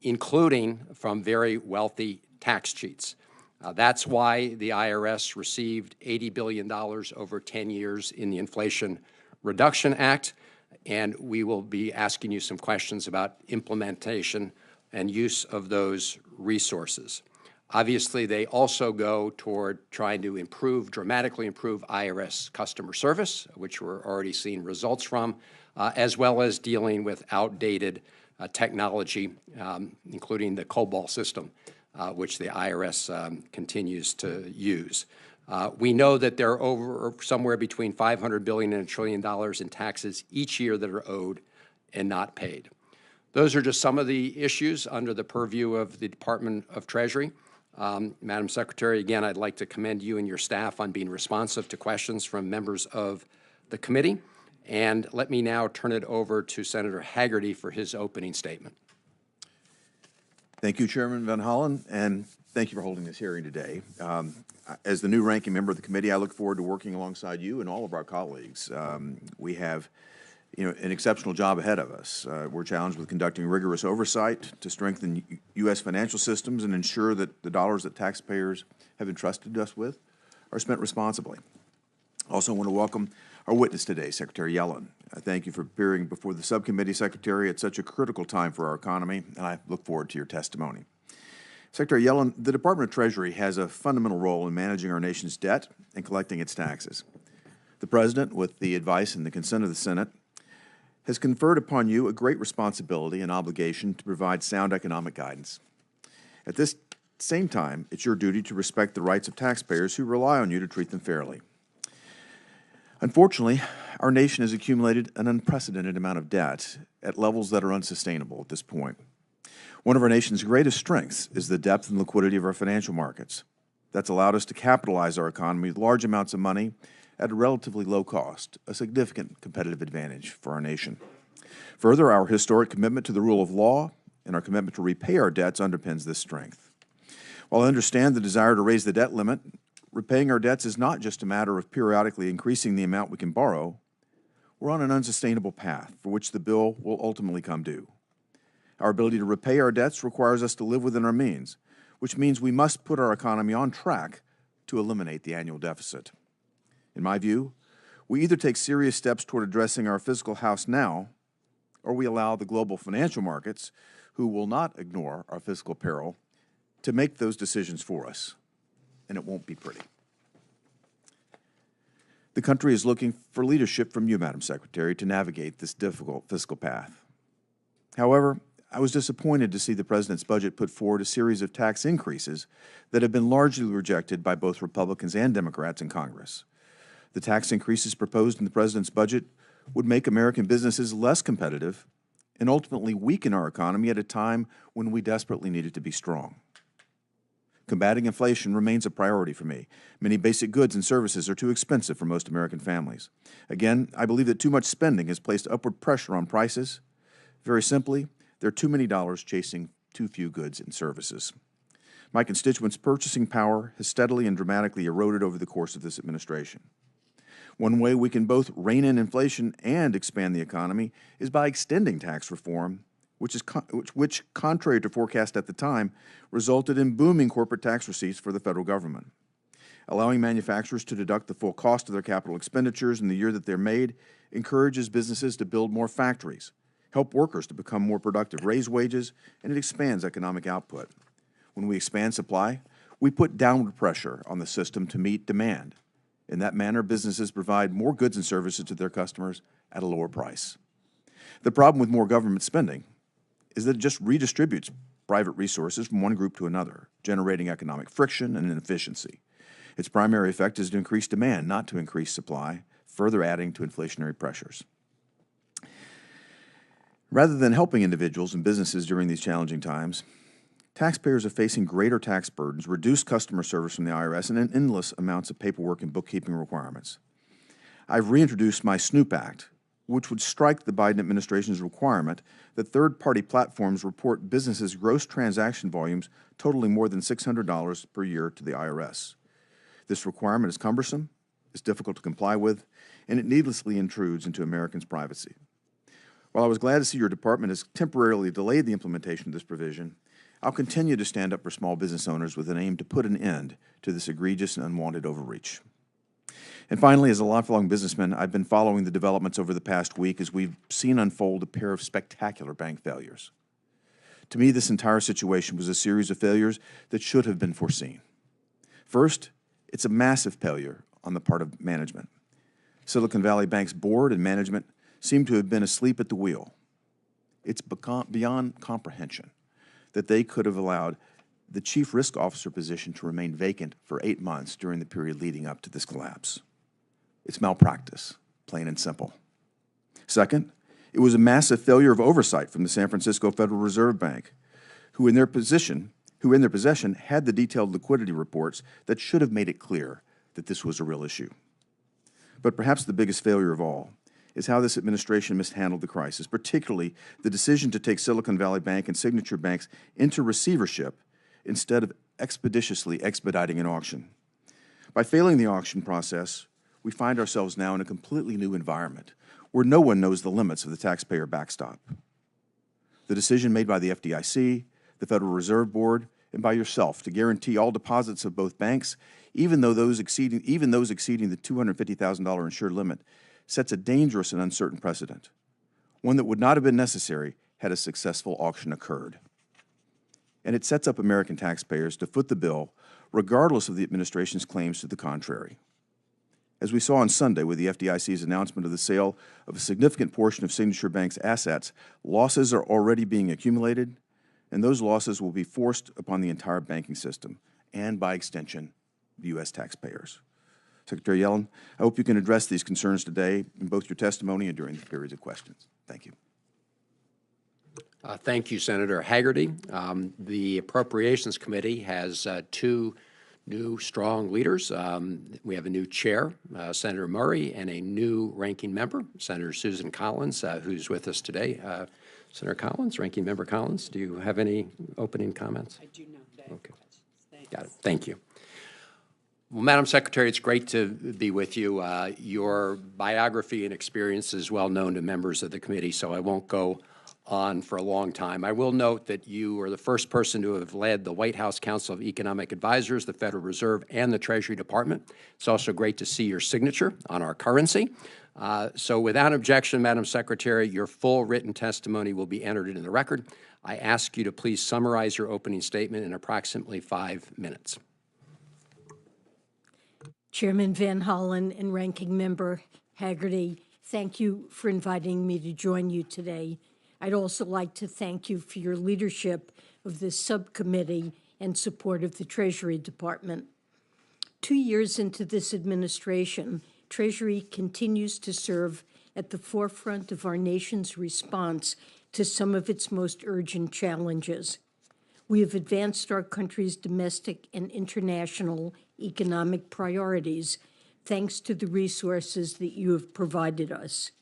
including from very wealthy tax cheats. That's why the IRS received $80 billion over 10 years in the Inflation Reduction Act, and we will be asking you some questions about implementation and use of those resources. Obviously, they also go toward trying to dramatically improve IRS customer service, which we're already seeing results from, as well as dealing with outdated technology, including the COBOL system, which the IRS continues to use. We know that there are over somewhere between $500 billion and $1 trillion in taxes each year that are owed and not paid. Those are just some of the issues under the purview of the Department of Treasury. Madam Secretary, again, I'd like to commend you and your staff on being responsive to questions from members of the committee. And let me now turn it over to Senator Hagerty for his opening statement. Thank you, Chairman Van Hollen, and thank you for holding this hearing today. As the new ranking member of the committee, I look forward to working alongside you and all of our colleagues. We have an exceptional job ahead of us. We're challenged with conducting rigorous oversight to strengthen U.S. financial systems and ensure that the dollars that taxpayers have entrusted us with are spent responsibly. I also want to welcome our witness today, Secretary Yellen. I thank you for appearing before the subcommittee, Secretary, at such a critical time for our economy, and I look forward to your testimony. Secretary Yellen, the Department of Treasury has a fundamental role in managing our nation's debt and collecting its taxes. The President, with the advice and the consent of the Senate, has conferred upon you a great responsibility and obligation to provide sound economic guidance. At this same time, it's your duty to respect the rights of taxpayers who rely on you to treat them fairly. Unfortunately, our nation has accumulated an unprecedented amount of debt at levels that are unsustainable at this point. One of our nation's greatest strengths is the depth and liquidity of our financial markets. That's allowed us to capitalize our economy with large amounts of money at a relatively low cost, a significant competitive advantage for our nation. Further, our historic commitment to the rule of law and our commitment to repay our debts underpins this strength. While I understand the desire to raise the debt limit, repaying our debts is not just a matter of periodically increasing the amount we can borrow. We're on an unsustainable path for which the bill will ultimately come due. Our ability to repay our debts requires us to live within our means, which means we must put our economy on track to eliminate the annual deficit. In my view, we either take serious steps toward addressing our fiscal house now, or we allow the global financial markets, who will not ignore our fiscal peril, to make those decisions for us. And it won't be pretty. The country is looking for leadership from you, Madam Secretary, to navigate this difficult fiscal path. However, I was disappointed to see the President's budget put forward a series of tax increases that have been largely rejected by both Republicans and Democrats in Congress. The tax increases proposed in the President's budget would make American businesses less competitive and ultimately weaken our economy at a time when we desperately need it to be strong. Combating inflation remains a priority for me. Many basic goods and services are too expensive for most American families. Again, I believe that too much spending has placed upward pressure on prices. Very simply, there are too many dollars chasing too few goods and services. My constituents' purchasing power has steadily and dramatically eroded over the course of this administration. One way we can both rein in inflation and expand the economy is by extending tax reform, which, contrary to forecast at the time, resulted in booming corporate tax receipts for the federal government. Allowing manufacturers to deduct the full cost of their capital expenditures in the year that they're made encourages businesses to build more factories, help workers to become more productive, raise wages, and it expands economic output. When we expand supply, we put downward pressure on the system to meet demand. In that manner, businesses provide more goods and services to their customers at a lower price. The problem with more government spending is that it just redistributes private resources from one group to another, generating economic friction and inefficiency. Its primary effect is to increase demand, not to increase supply, further adding to inflationary pressures. Rather than helping individuals and businesses during these challenging times, taxpayers are facing greater tax burdens, reduced customer service from the IRS, and endless amounts of paperwork and bookkeeping requirements. I've reintroduced my Snoop Act, which would strike the Biden administration's requirement that third-party platforms report businesses' gross transaction volumes totaling more than $600 per year to the IRS. This requirement is cumbersome, it's difficult to comply with, and it needlessly intrudes into Americans' privacy. While I was glad to see your department has temporarily delayed the implementation of this provision, I'll continue to stand up for small business owners with an aim to put an end to this egregious and unwanted overreach. And finally, as a lifelong businessman, I've been following the developments over the past week as we've seen unfold a pair of spectacular bank failures. To me, this entire situation was a series of failures that should have been foreseen. First, it's a massive failure on the part of management. Silicon Valley Bank's board and management seem to have been asleep at the wheel. It's beyond comprehension that they could have allowed the chief risk officer position to remain vacant for 8 months during the period leading up to this collapse. It's malpractice, plain and simple. Second, it was a massive failure of oversight from the San Francisco Federal Reserve Bank, who in their possession had the detailed liquidity reports that should have made it clear that this was a real issue. But perhaps the biggest failure of all is how this administration mishandled the crisis, particularly the decision to take Silicon Valley Bank and Signature Banks into receivership instead of expeditiously expediting an auction. By failing the auction process, we find ourselves now in a completely new environment where no one knows the limits of the taxpayer backstop. The decision made by the FDIC, the Federal Reserve Board, and by yourself to guarantee all deposits of both banks, even those exceeding the $250,000 insured limit, sets a dangerous and uncertain precedent, one that would not have been necessary had a successful auction occurred. And it sets up American taxpayers to foot the bill regardless of the administration's claims to the contrary. As we saw on Sunday with the FDIC's announcement of the sale of a significant portion of Signature Bank's assets, losses are already being accumulated, and those losses will be forced upon the entire banking system and, by extension, U.S. taxpayers. Secretary Yellen, I hope you can address these concerns today in both your testimony and during the periods of questions. Thank you. Thank you, Senator Hagerty. The Appropriations Committee has two new strong leaders. We have a new chair, Senator Murray, and a new ranking member, Senator Susan Collins, who's with us today. Senator Collins, Ranking Member Collins, do you have any opening comments? I do not. Okay. Got it. Thank you. Well, Madam Secretary, it's great to be with you. Your biography and experience is well known to members of the committee, so I won't go on for a long time. I will note that you are the first person to have led the White House Council of Economic Advisors, the Federal Reserve, and the Treasury Department. It's also great to see your signature on our currency. So without objection, Madam Secretary, your full written testimony will be entered into the record. I ask you to please summarize your opening statement in approximately 5 minutes. Chairman Van Hollen and Ranking Member Hagerty, thank you for inviting me to join you today. I'd also like to thank you for your leadership of this subcommittee and support of the Treasury Department. 2 years into this administration, Treasury continues to serve at the forefront of our nation's response to some of its most urgent challenges. We have advanced our country's domestic and international economic priorities thanks to the resources that you have provided us.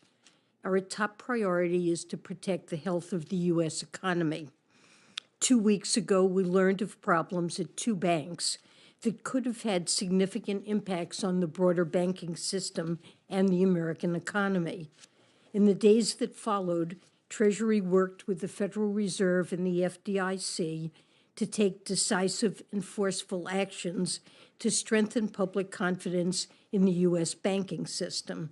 Our top priority is to protect the health of the U.S. economy. 2 weeks ago, we learned of problems at 2 banks that could have had significant impacts on the broader banking system and the American economy. In the days that followed, Treasury worked with the Federal Reserve and the FDIC to take decisive and forceful actions to strengthen public confidence in the U.S. banking system.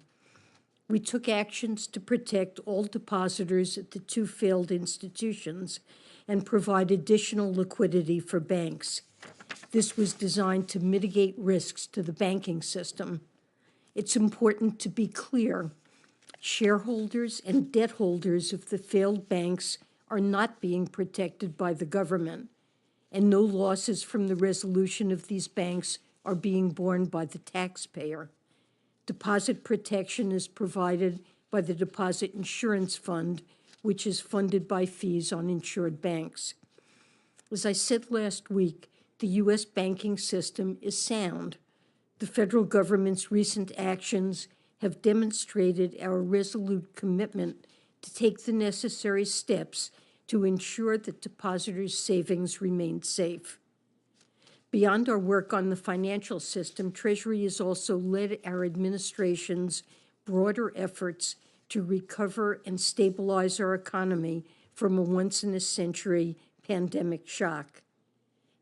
We took actions to protect all depositors at the 2 failed institutions and provide additional liquidity for banks. This was designed to mitigate risks to the banking system. It's important to be clear. Shareholders and debt holders of the failed banks are not being protected by the government, and no losses from the resolution of these banks are being borne by the taxpayer. Deposit protection is provided by the Deposit Insurance Fund, which is funded by fees on insured banks. As I said last week, the U.S. banking system is sound. The federal government's recent actions have demonstrated our resolute commitment to take the necessary steps to ensure that depositors' savings remain safe. Beyond our work on the financial system, Treasury has also led our administration's broader efforts to recover and stabilize our economy from a once-in-a-century pandemic shock.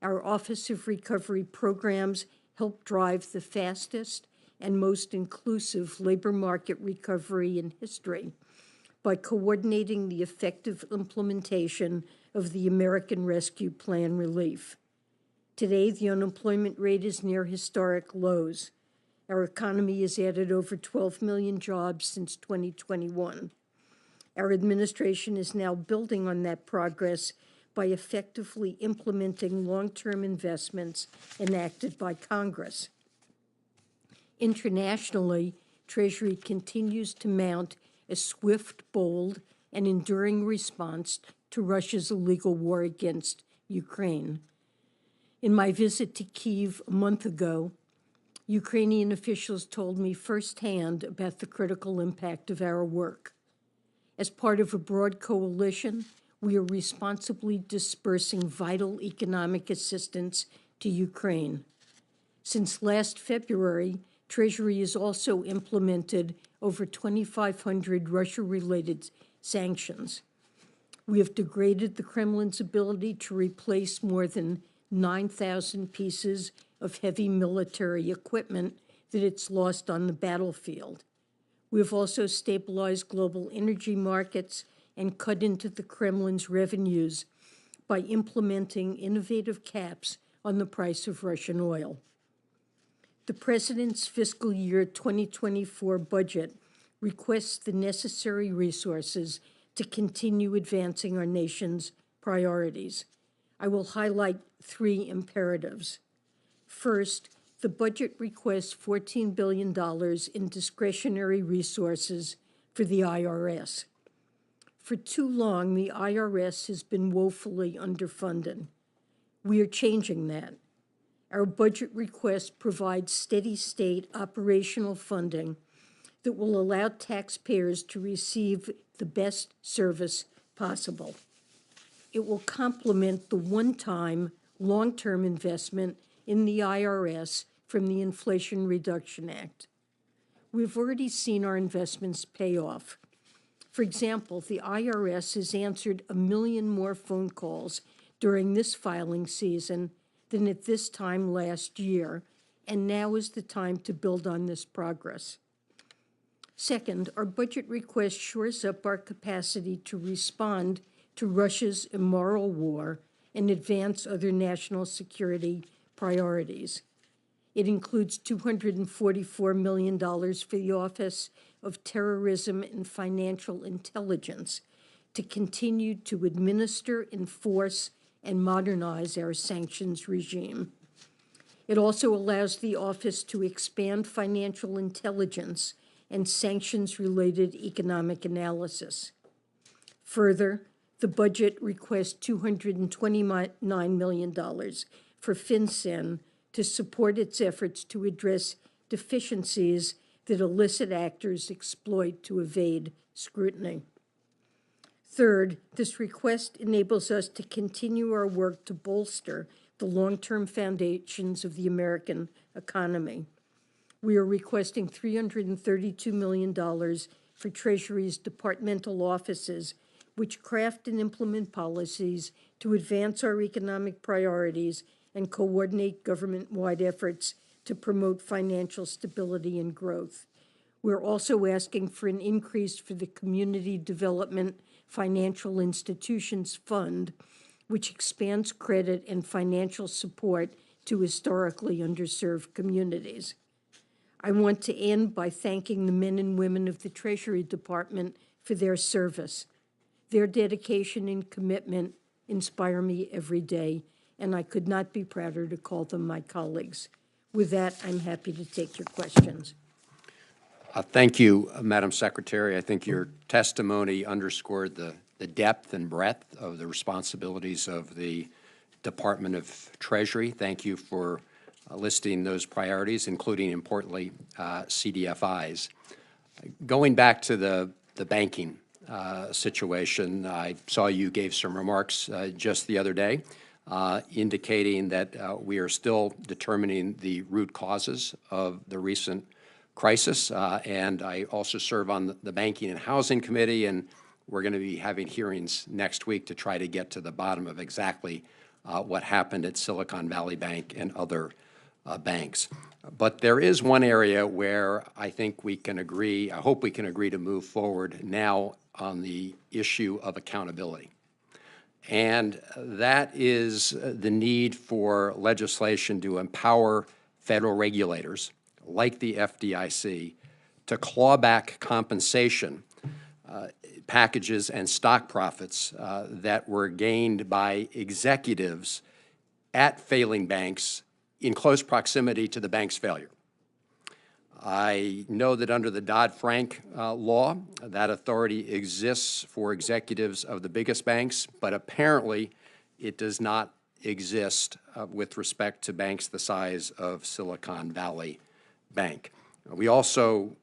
Our Office of Recovery programs help drive the fastest and most inclusive labor market recovery in history by coordinating the effective implementation of the American Rescue Plan relief. Today, the unemployment rate is near historic lows. Our economy has added over 12 million jobs since 2021. Our administration is now building on that progress by effectively implementing long-term investments enacted by Congress. Internationally, Treasury continues to mount a swift, bold, and enduring response to Russia's illegal war against Ukraine. In my visit to Kyiv a month ago, Ukrainian officials told me firsthand about the critical impact of our work. As part of a broad coalition, we are responsibly dispersing vital economic assistance to Ukraine. Since last February, Treasury has also implemented over 2,500 Russia-related sanctions. We have degraded the Kremlin's ability to replace more than 9,000 pieces of heavy military equipment that it's lost on the battlefield. We have also stabilized global energy markets and cut into the Kremlin's revenues by implementing innovative caps on the price of Russian oil. The President's fiscal year 2024 budget requests the necessary resources to continue advancing our nation's priorities. I will highlight three imperatives. First, the budget requests $14 billion in discretionary resources for the IRS. For too long, the IRS has been woefully underfunded. We are changing that. Our budget request provides steady-state operational funding that will allow taxpayers to receive the best service possible. It will complement the one-time, long-term investment in the IRS from the Inflation Reduction Act. We've already seen our investments pay off. For example, the IRS has answered 1 million more phone calls during this filing season than at this time last year, and now is the time to build on this progress. Second, our budget request shores up our capacity to respond to Russia's immoral war and advance other national security priorities. It includes $244 million for the Office of Terrorism and Financial Intelligence to continue to administer, enforce, and modernize our sanctions regime. It also allows the office to expand financial intelligence and sanctions-related economic analysis. Further, the budget requests $229 million for FinCEN to support its efforts to address deficiencies that illicit actors exploit to evade scrutiny. Third, this request enables us to continue our work to bolster the long-term foundations of the American economy. We are requesting $332 million for Treasury's departmental offices, which craft and implement policies to advance our economic priorities and coordinate government-wide efforts to promote financial stability and growth. We're also asking for an increase for the Community Development Financial Institutions Fund, which expands credit and financial support to historically underserved communities. I want to end by thanking the men and women of the Treasury Department for their service. Their dedication and commitment inspire me every day, and I could not be prouder to call them my colleagues. With that, I'm happy to take your questions. Thank you, Madam Secretary. I think your testimony underscored the depth and breadth of the responsibilities of the Department of Treasury. Thank you for listing those priorities, including, importantly, CDFIs. Going back to the banking situation, I saw you gave some remarks just the other day indicating that we are still determining the root causes of the recent crisis, and I also serve on the Banking and Housing Committee, and we're going to be having hearings next week to try to get to the bottom of exactly what happened at Silicon Valley Bank and other banks. But there is one area where I think we can agree, I hope we can agree to move forward now on the issue of accountability. And that is the need for legislation to empower federal regulators, like the FDIC, to claw back compensation packages and stock profits that were gained by executives at failing banks in close proximity to the bank's failure. I know that under the Dodd-Frank law, that authority exists for executives of the biggest banks, but apparently it does not exist with respect to banks the size of Silicon Valley Bank. We also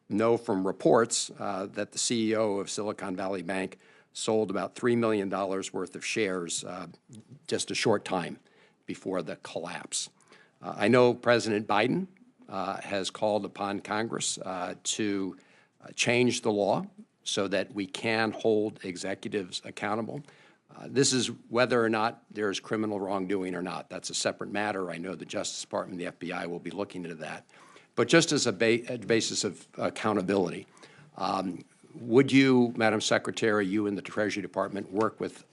know from reports that the CEO of Silicon Valley Bank sold about $3 million worth of shares just a short time before the collapse. I know President Biden has called upon Congress to change the law so that we can hold executives accountable. This is whether or not there's criminal wrongdoing or not. That's a separate matter. I know the Justice Department and the FBI will be looking into that. But just as a basis of accountability, would you, Madam Secretary, you and the Treasury Department work with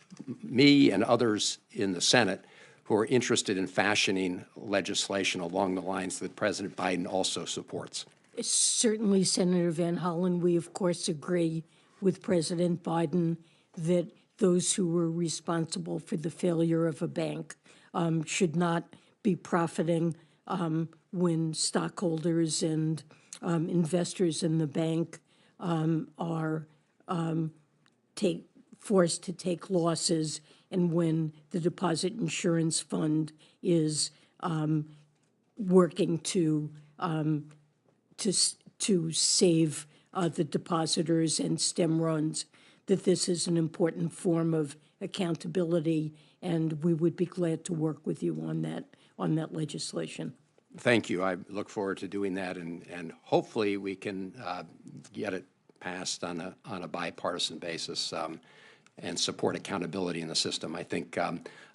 me and others in the Senate who are interested in fashioning legislation along the lines that President Biden also supports? Certainly, Senator Van Hollen, we of course agree with President Biden that those who were responsible for the failure of a bank should not be profiting when stockholders and investors in the bank are forced to take losses, and when the Deposit Insurance Fund is working to save the depositors and stem runs, that this is an important form of accountability, and we would be glad to work with you on that legislation. Thank you. I look forward to doing that, and hopefully we can get it passed on a bipartisan basis and support accountability in the system. I think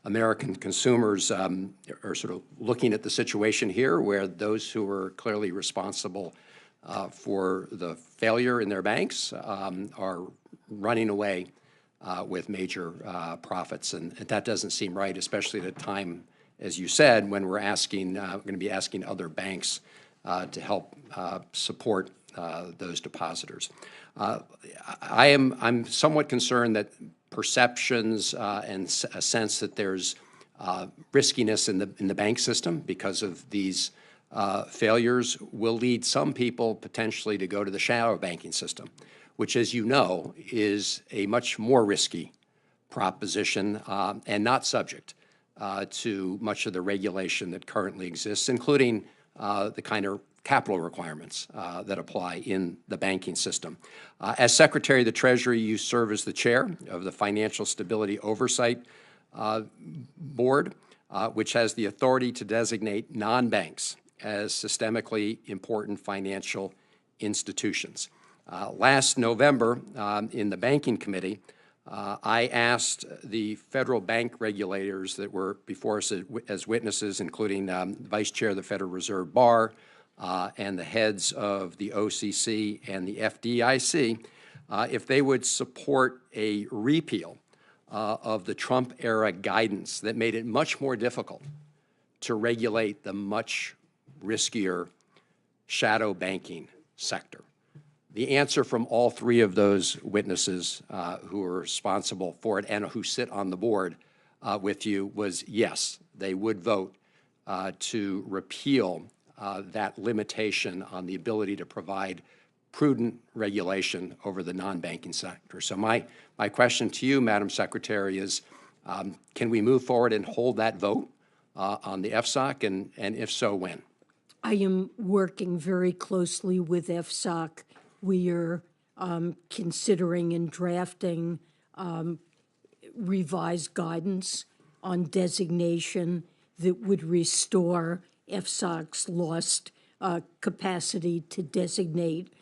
American consumers are sort of looking at the situation here where those who are clearly responsible for the failure in their banks are running away with major profits, and that doesn't seem right, especially at a time, as you said, when we're going to be asking other banks to help support those depositors. I'm somewhat concerned that perceptions and a sense that there's riskiness in the bank system because of these failures will lead some people potentially to go to the shadow banking system, which, as you know, is a much more risky proposition and not subject to much of the regulation that currently exists, including the kind of capital requirements that apply in the banking system. As Secretary of the Treasury, you serve as the chair of the Financial Stability Oversight Board, which has the authority to designate non-banks as systemically important financial institutions. Last November, in the Banking Committee, I asked the federal bank regulators that were before us as witnesses, including Vice Chair of the Federal Reserve Bar and the heads of the OCC and the FDIC, if they would support a repeal of the Trump-era guidance that made it much more difficult to regulate the much riskier shadow banking sector. The answer from all three of those witnesses who are responsible for it and who sit on the board with you was yes, they would vote to repeal that limitation on the ability to provide prudent regulation over the non-banking sector. So my question to you, Madam Secretary, is can we move forward and hold that vote on the FSOC, and if so, when? I am working very closely with FSOC. We are considering and drafting revised guidance on designation that would restore FSOC's lost capacity to designate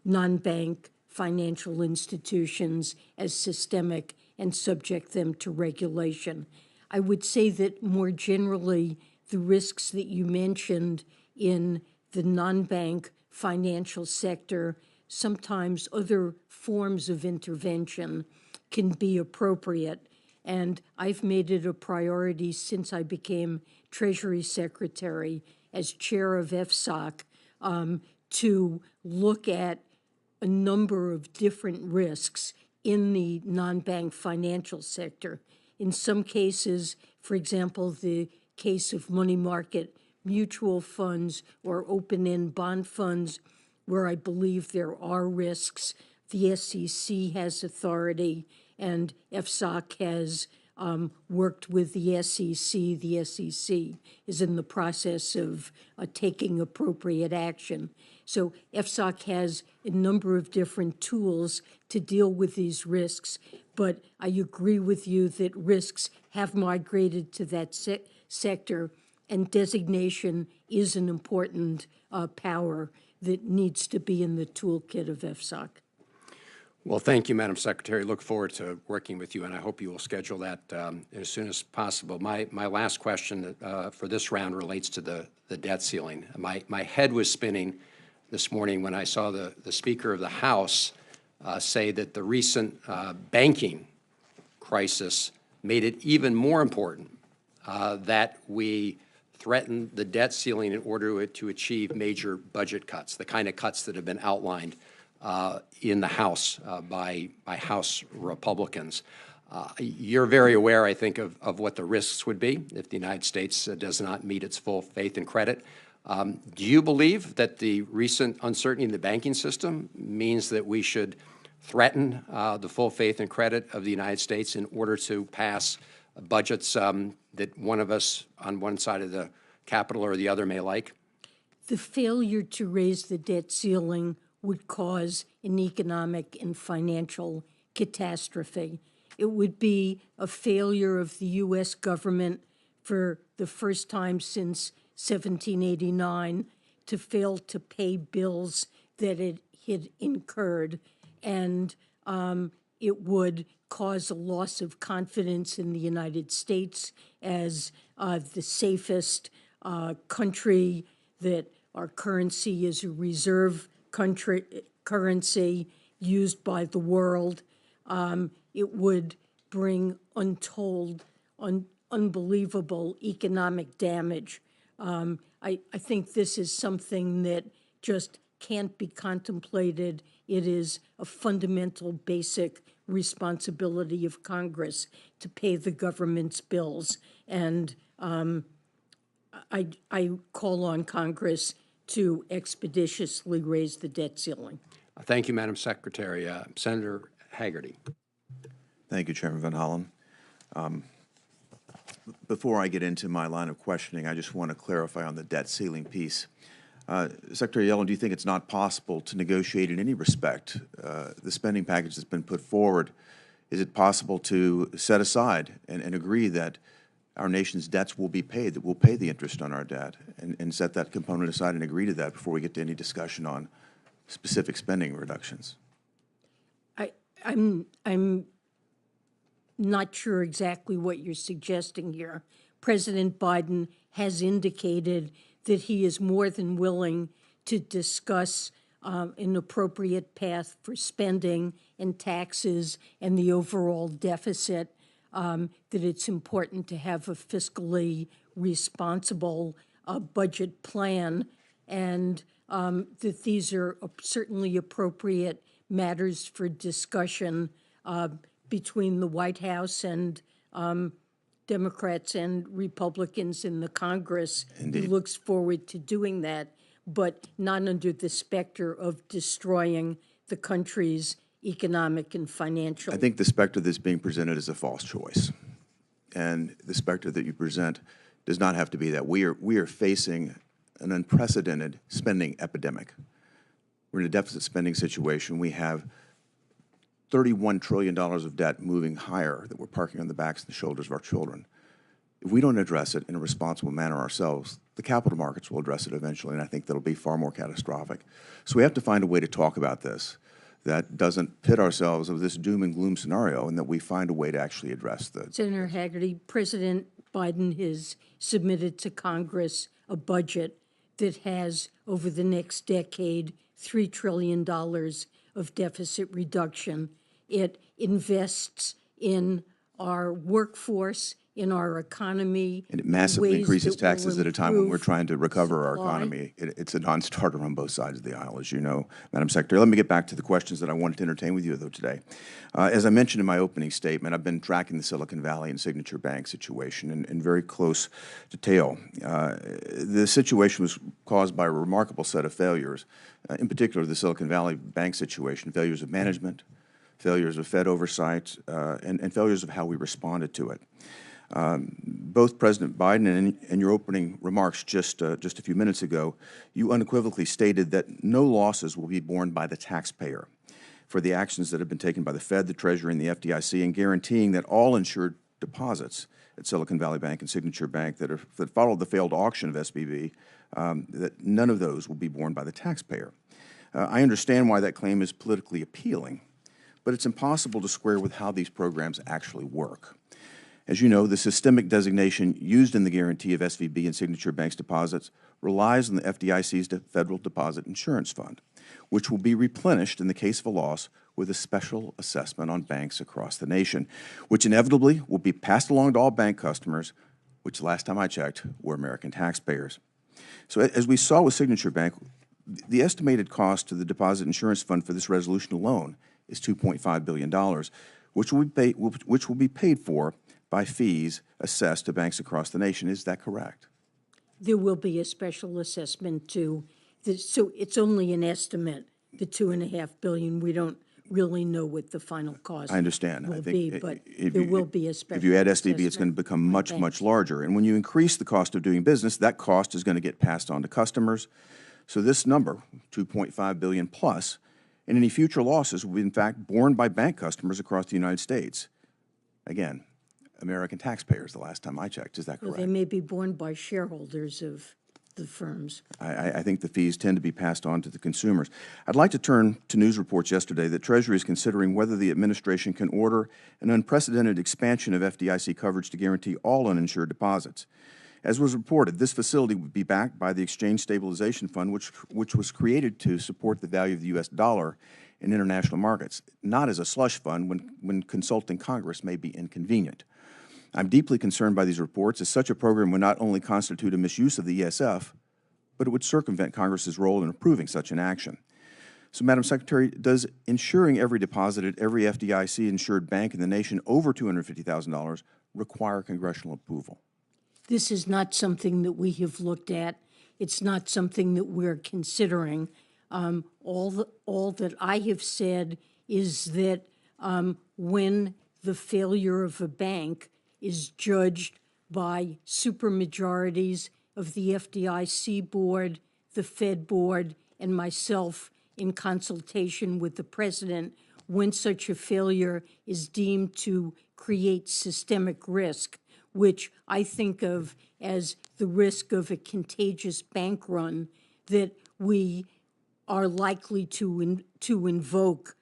non-bank financial institutions as systemic and subject them to regulation. I would say that more generally, the risks that you mentioned in the non-bank financial sector, sometimes other forms of intervention can be appropriate. And I've made it a priority since I became Treasury Secretary as chair of FSOC to look at a number of different risks in the non-bank financial sector. In some cases, for example, the case of money market mutual funds or open-end bond funds, where I believe there are risks, the SEC has authority, and FSOC has worked with the SEC. The SEC is in the process of taking appropriate action. So FSOC has a number of different tools to deal with these risks, but I agree with you that risks have migrated to that sector, and designation is an important power that needs to be in the toolkit of FSOC. Well, thank you, Madam Secretary. Look forward to working with you, and I hope you will schedule that as soon as possible. My last question for this round relates to the debt ceiling. My head was spinning this morning when I saw the Speaker of the House say that the recent banking crisis made it even more important that we threaten the debt ceiling in order to achieve major budget cuts, the kind of cuts that have been outlined in the House by House Republicans. You're very aware, I think, of what the risks would be if the United States does not meet its full faith and credit. Do you believe that the recent uncertainty in the banking system means that we should threaten the full faith and credit of the United States in order to pass budgets that one of us on one side of the Capitol or the other may like? The failure to raise the debt ceiling would cause an economic and financial catastrophe. It would be a failure of the U.S. government for the first time since 1789 to fail to pay bills that it had incurred, and it would cause a loss of confidence in the United States as the safest country, that our currency is a reserve currency used by the world. It would bring untold, unbelievable economic damage. I think this is something that just can't be contemplated. It is a fundamental, basic responsibility of Congress to pay the government's bills. And I call on Congress to expeditiously raise the debt ceiling. Thank you, Madam Secretary. Senator Hagerty. Thank you, Chairman Van Hollen. Before I get into my line of questioning, I just want to clarify on the debt ceiling piece. Secretary Yellen, do you think it's not possible to negotiate in any respect the spending package that's been put forward? Is it possible to set aside and agree that our nation's debts will be paid, that we'll pay the interest on our debt, and set that component aside and agree to that before we get to any discussion on specific spending reductions? I'm not sure exactly what you're suggesting here. President Biden has indicated that he is more than willing to discuss an appropriate path for spending and taxes and the overall deficit, that it's important to have a fiscally responsible budget plan, and that these are certainly appropriate matters for discussion between the White House and Democrats and Republicans in the Congress. Indeed. He looks forward to doing that, but not under the specter of destroying the country's economic and financial. I think the specter that's being presented is a false choice. And the specter that you present does not have to be that. We are facing an unprecedented spending epidemic. We're in a deficit spending situation. We have $31 trillion of debt moving higher that we're parking on the backs and the shoulders of our children. If we don't address it in a responsible manner ourselves, the capital markets will address it eventually, and I think that'll be far more catastrophic. So we have to find a way to talk about this that doesn't pit ourselves with this doom and gloom scenario, and that we find a way to actually address the... Senator Hagerty, President Biden has submitted to Congress a budget that has, over the next decade, $3 trillion of deficit reduction. It invests in our workforce, in our economy. And it massively increases taxes at a time when we're improve trying to recover our supply. economy. It's a non-starter on both sides of the aisle, as you know, Madam Secretary. Let me get back to the questions that I wanted to entertain with you, though, today. As I mentioned in my opening statement, I've been tracking the Silicon Valley and Signature Bank situation in very close detail. The situation was caused by a remarkable set of failures, in particular the Silicon Valley Bank situation, failures of management, failures of Fed oversight, and failures of how we responded to it. Both President Biden and in your opening remarks just a few minutes ago, you unequivocally stated that no losses will be borne by the taxpayer for the actions that have been taken by the Fed, the Treasury, and the FDIC, and guaranteeing that all insured deposits at Silicon Valley Bank and Signature Bank that followed the failed auction of SVB, that none of those will be borne by the taxpayer. I understand why that claim is politically appealing, but it's impossible to square with how these programs actually work. As you know, the systemic designation used in the guarantee of SVB and Signature Bank's deposits relies on the FDIC's Federal Deposit Insurance Fund, which will be replenished in the case of a loss with a special assessment on banks across the nation, which inevitably will be passed along to all bank customers, which last time I checked were American taxpayers. So as we saw with Signature Bank, the estimated cost to the Deposit Insurance Fund for this resolution alone is $2.5 billion, which will be paid for by fees assessed to banks across the nation. Is that correct? There will be a special assessment too. So it's only an estimate, the $2.5 billion. We don't really know what the final cost I understand. will I be, think but if there you- will be a special If you add SVB, it's going to assessment become on much, banks. much larger. And when you increase the cost of doing business, that cost is going to get passed on to customers. So this number, $2.5 billion plus, and any future losses will be in fact borne by bank customers across the United States. Again, American taxpayers, the last time I checked. Is that Well, correct? they may be borne by shareholders of the firms. I think the fees tend to be passed on to the consumers. I'd like to turn to news reports yesterday that Treasury is considering whether the administration can order an unprecedented expansion of FDIC coverage to guarantee all uninsured deposits. As was reported, this facility would be backed by the Exchange Stabilization Fund, which was created to support the value of the U.S. dollar in international markets, not as a slush fund when consulting Congress may be inconvenient. I'm deeply concerned by these reports, as such a program would not only constitute a misuse of the ESF, but it would circumvent Congress's role in approving such an action. So, Madam Secretary, does insuring every deposit at every FDIC-insured bank in the nation over $250,000 require congressional approval? This is not something that we have looked at. It's not something that we're considering. All that I have said is that when the failure of a bank is judged by supermajorities of the FDIC board, the Fed board, and myself in consultation with the president, when such a failure is deemed to create systemic risk, which I think of as the risk of a contagious bank run, that we are likely to invoke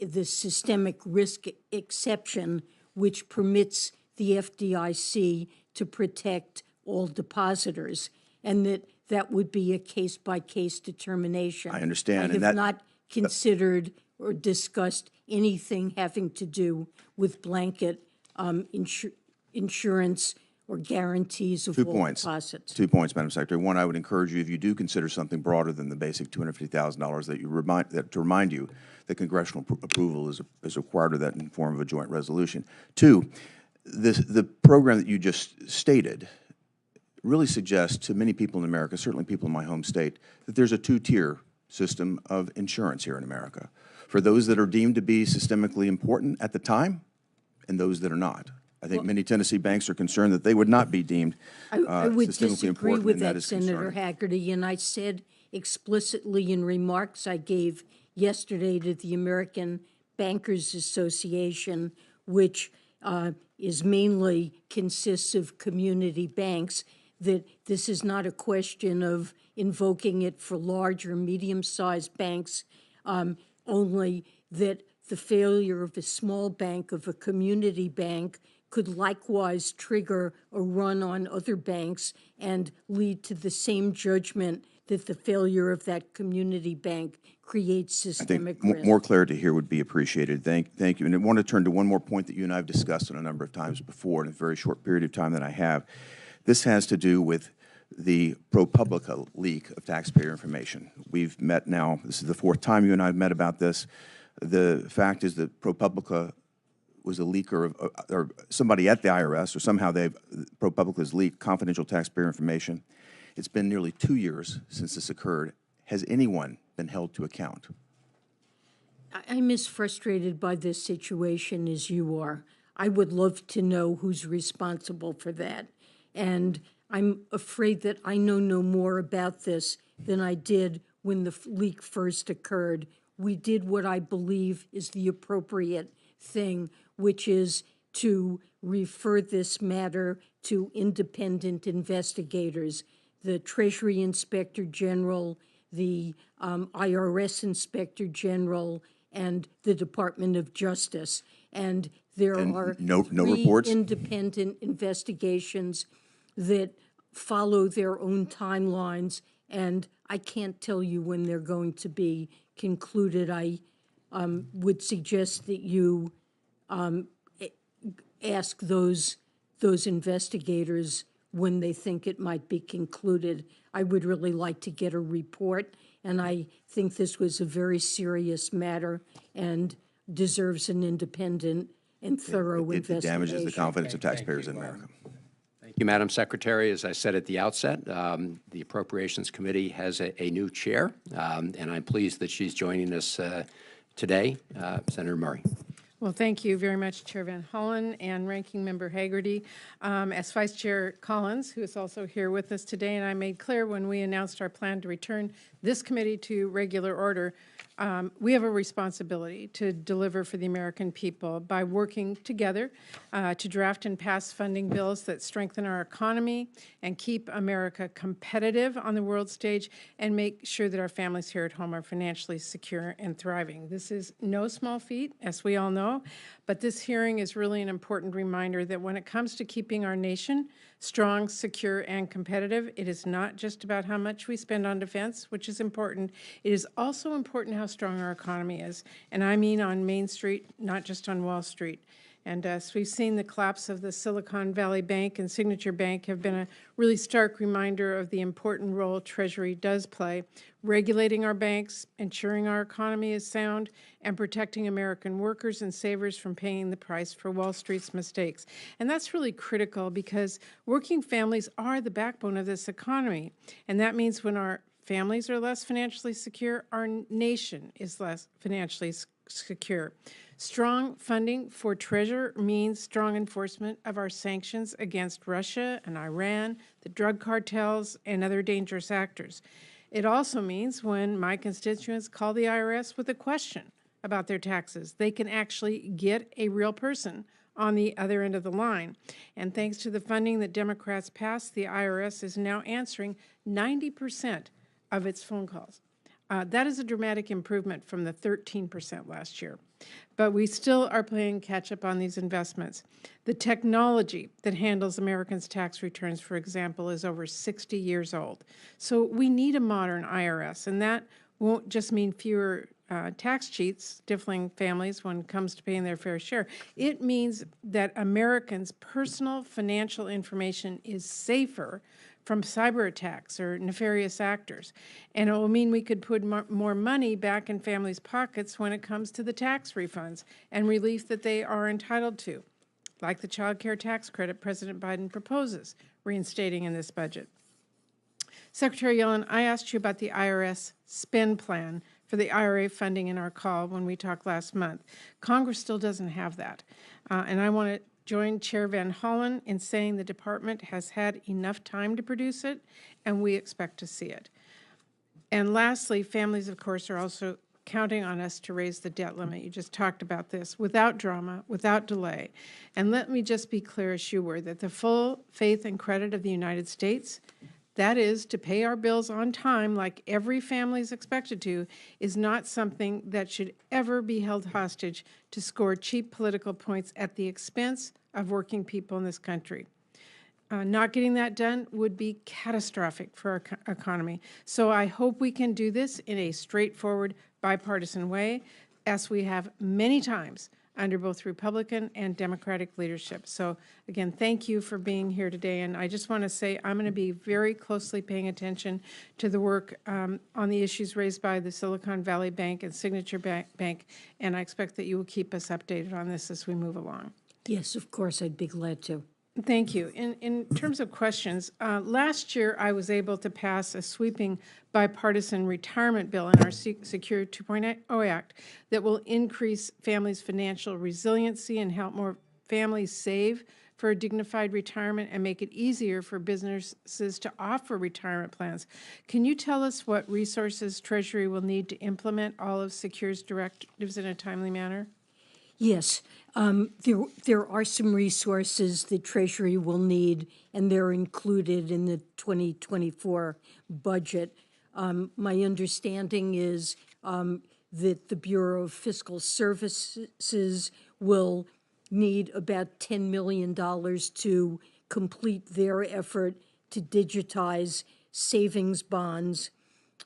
the systemic risk exception, which permits the FDIC to protect all depositors, and that would be a case-by-case determination. I understand, I and have that- not considered or discussed anything having to do with blanket insurance or guarantees of all deposits. 2 points, Madam Secretary. One, I would encourage you, if you do consider something broader than the basic $250,000, to remind you that congressional approval is required of that in the form of a joint resolution. Two, the program that you just stated really suggests to many people in America, certainly people in my home state, that there's a two-tier system of insurance here in America for those that are deemed to be systemically important at the time and those that are not. I think many Tennessee banks are concerned that they would not be deemed I would systemically disagree important, with and that that, is Senator concerning. Hagerty, and I said explicitly in remarks I gave yesterday to the American Bankers Association, which is mainly consists of community banks, that this is not a question of invoking it for large or medium-sized banks, only that the failure of a small bank, of a community bank, could likewise trigger a run on other banks and lead to the same judgment that the failure of that community bank creates systemic risk. More clarity here would be appreciated. Thank you. And I want to turn to one more point that you and I have discussed on a number of times before in a very short period of time that I have. This has to do with the ProPublica leak of taxpayer information. We've met now, this is the fourth time you and I have met about this. The fact is that ProPublica was a leaker of, or somebody at the IRS, or somehow ProPublica's leaked confidential taxpayer information. It's been nearly 2 years since this occurred. Has anyone been held to account? I'm as frustrated by this situation as you are. I would love to know who's responsible for that. And I'm afraid that I know no more about this than I did when the leak first occurred. We did what I believe is the appropriate thing, which is to refer this matter to independent investigators, the Treasury Inspector General, the IRS Inspector General, and the Department of Justice. And there are no three reports? Independent investigations that follow their own timelines, and I can't tell you when they're going to be concluded. I would suggest that you ask those investigators when they think it might be concluded. I would really like to get a report, and I think this was a very serious matter and deserves an independent and thorough investigation. It damages the confidence of taxpayers in America. Thank you, Madam Secretary. As I said at the outset, the Appropriations Committee has a new chair, and I'm pleased that she's joining us today. Senator Murray. Well, thank you very much, Chair Van Hollen and Ranking Member Hagerty. As Vice Chair Collins, who is also here with us today, and I made clear when we announced our plan to return this committee to regular order, we have a responsibility to deliver for the American people by working together to draft and pass funding bills that strengthen our economy and keep America competitive on the world stage and make sure that our families here at home are financially secure and thriving. This is no small feat, as we all know, but this hearing is really an important reminder that when it comes to keeping our nation strong, secure, and competitive, it is not just about how much we spend on defense, which is important. It is also important how strong our economy is, and I mean on Main Street, not just on Wall Street. And as we've seen, the collapse of the Silicon Valley Bank and Signature Bank have been a really stark reminder of the important role Treasury does play, regulating our banks, ensuring our economy is sound, and protecting American workers and savers from paying the price for Wall Street's mistakes. And that's really critical because working families are the backbone of this economy. And that means when our families are less financially secure, our nation is less financially secure. Strong funding for Treasury means strong enforcement of our sanctions against Russia and Iran, the drug cartels, and other dangerous actors. It also means when my constituents call the IRS with a question about their taxes, they can actually get a real person on the other end of the line. And thanks to the funding that Democrats passed, the IRS is now answering 90% of its phone calls. That is a dramatic improvement from the 13% last year. But we still are playing catch up on these investments. The technology that handles Americans' tax returns, for example, is over 60 years old. So we need a modern IRS, and that won't just mean fewer tax cheats stifling families when it comes to paying their fair share. It means that Americans' personal financial information is safer from cyber attacks or nefarious actors. And it will mean we could put more money back in families' pockets when it comes to the tax refunds and relief that they are entitled to, like the child care tax credit President Biden proposes reinstating in this budget. Secretary Yellen, I asked you about the IRS spend plan for the IRA funding in our call when we talked last month. Congress still doesn't have that. And I want to join Chair Van Hollen in saying the department has had enough time to produce it, and we expect to see it. And lastly, families, of course, are also counting on us to raise the debt limit. You just talked about this, without drama, without delay. And let me just be clear as you were, that the full faith and credit of the United States, that is, to pay our bills on time like every family is expected to, is not something that should ever be held hostage to score cheap political points at the expense of working people in this country. Not getting that done would be catastrophic for our economy. So I hope we can do this in a straightforward, bipartisan way, as we have many times under both Republican and Democratic leadership. So again, thank you for being here today. And I just want to say I'm going to be very closely paying attention to the work on the issues raised by the Silicon Valley Bank and Signature Bank, and I expect that you will keep us updated on this as we move along. Yes, of course, I'd be glad to. Thank you. In terms of questions, last year I was able to pass a sweeping bipartisan retirement bill in our Secure 2.0 Act that will increase families' financial resiliency and help more families save for a dignified retirement and make it easier for businesses to offer retirement plans. Can you tell us what resources Treasury will need to implement all of Secure's directives in a timely manner? Yes, there are some resources the Treasury will need, and they're included in the 2024 budget. My understanding is that the Bureau of Fiscal Services will need about $10 million to complete their effort to digitize savings bonds.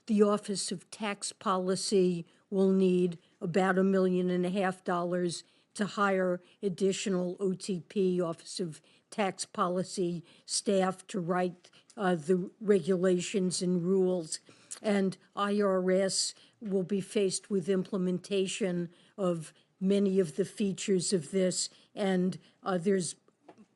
The Office of Tax Policy will need about $1.5 million to hire additional OTP, Office of Tax Policy staff to write the regulations and rules. And IRS will be faced with implementation of many of the features of this, and there's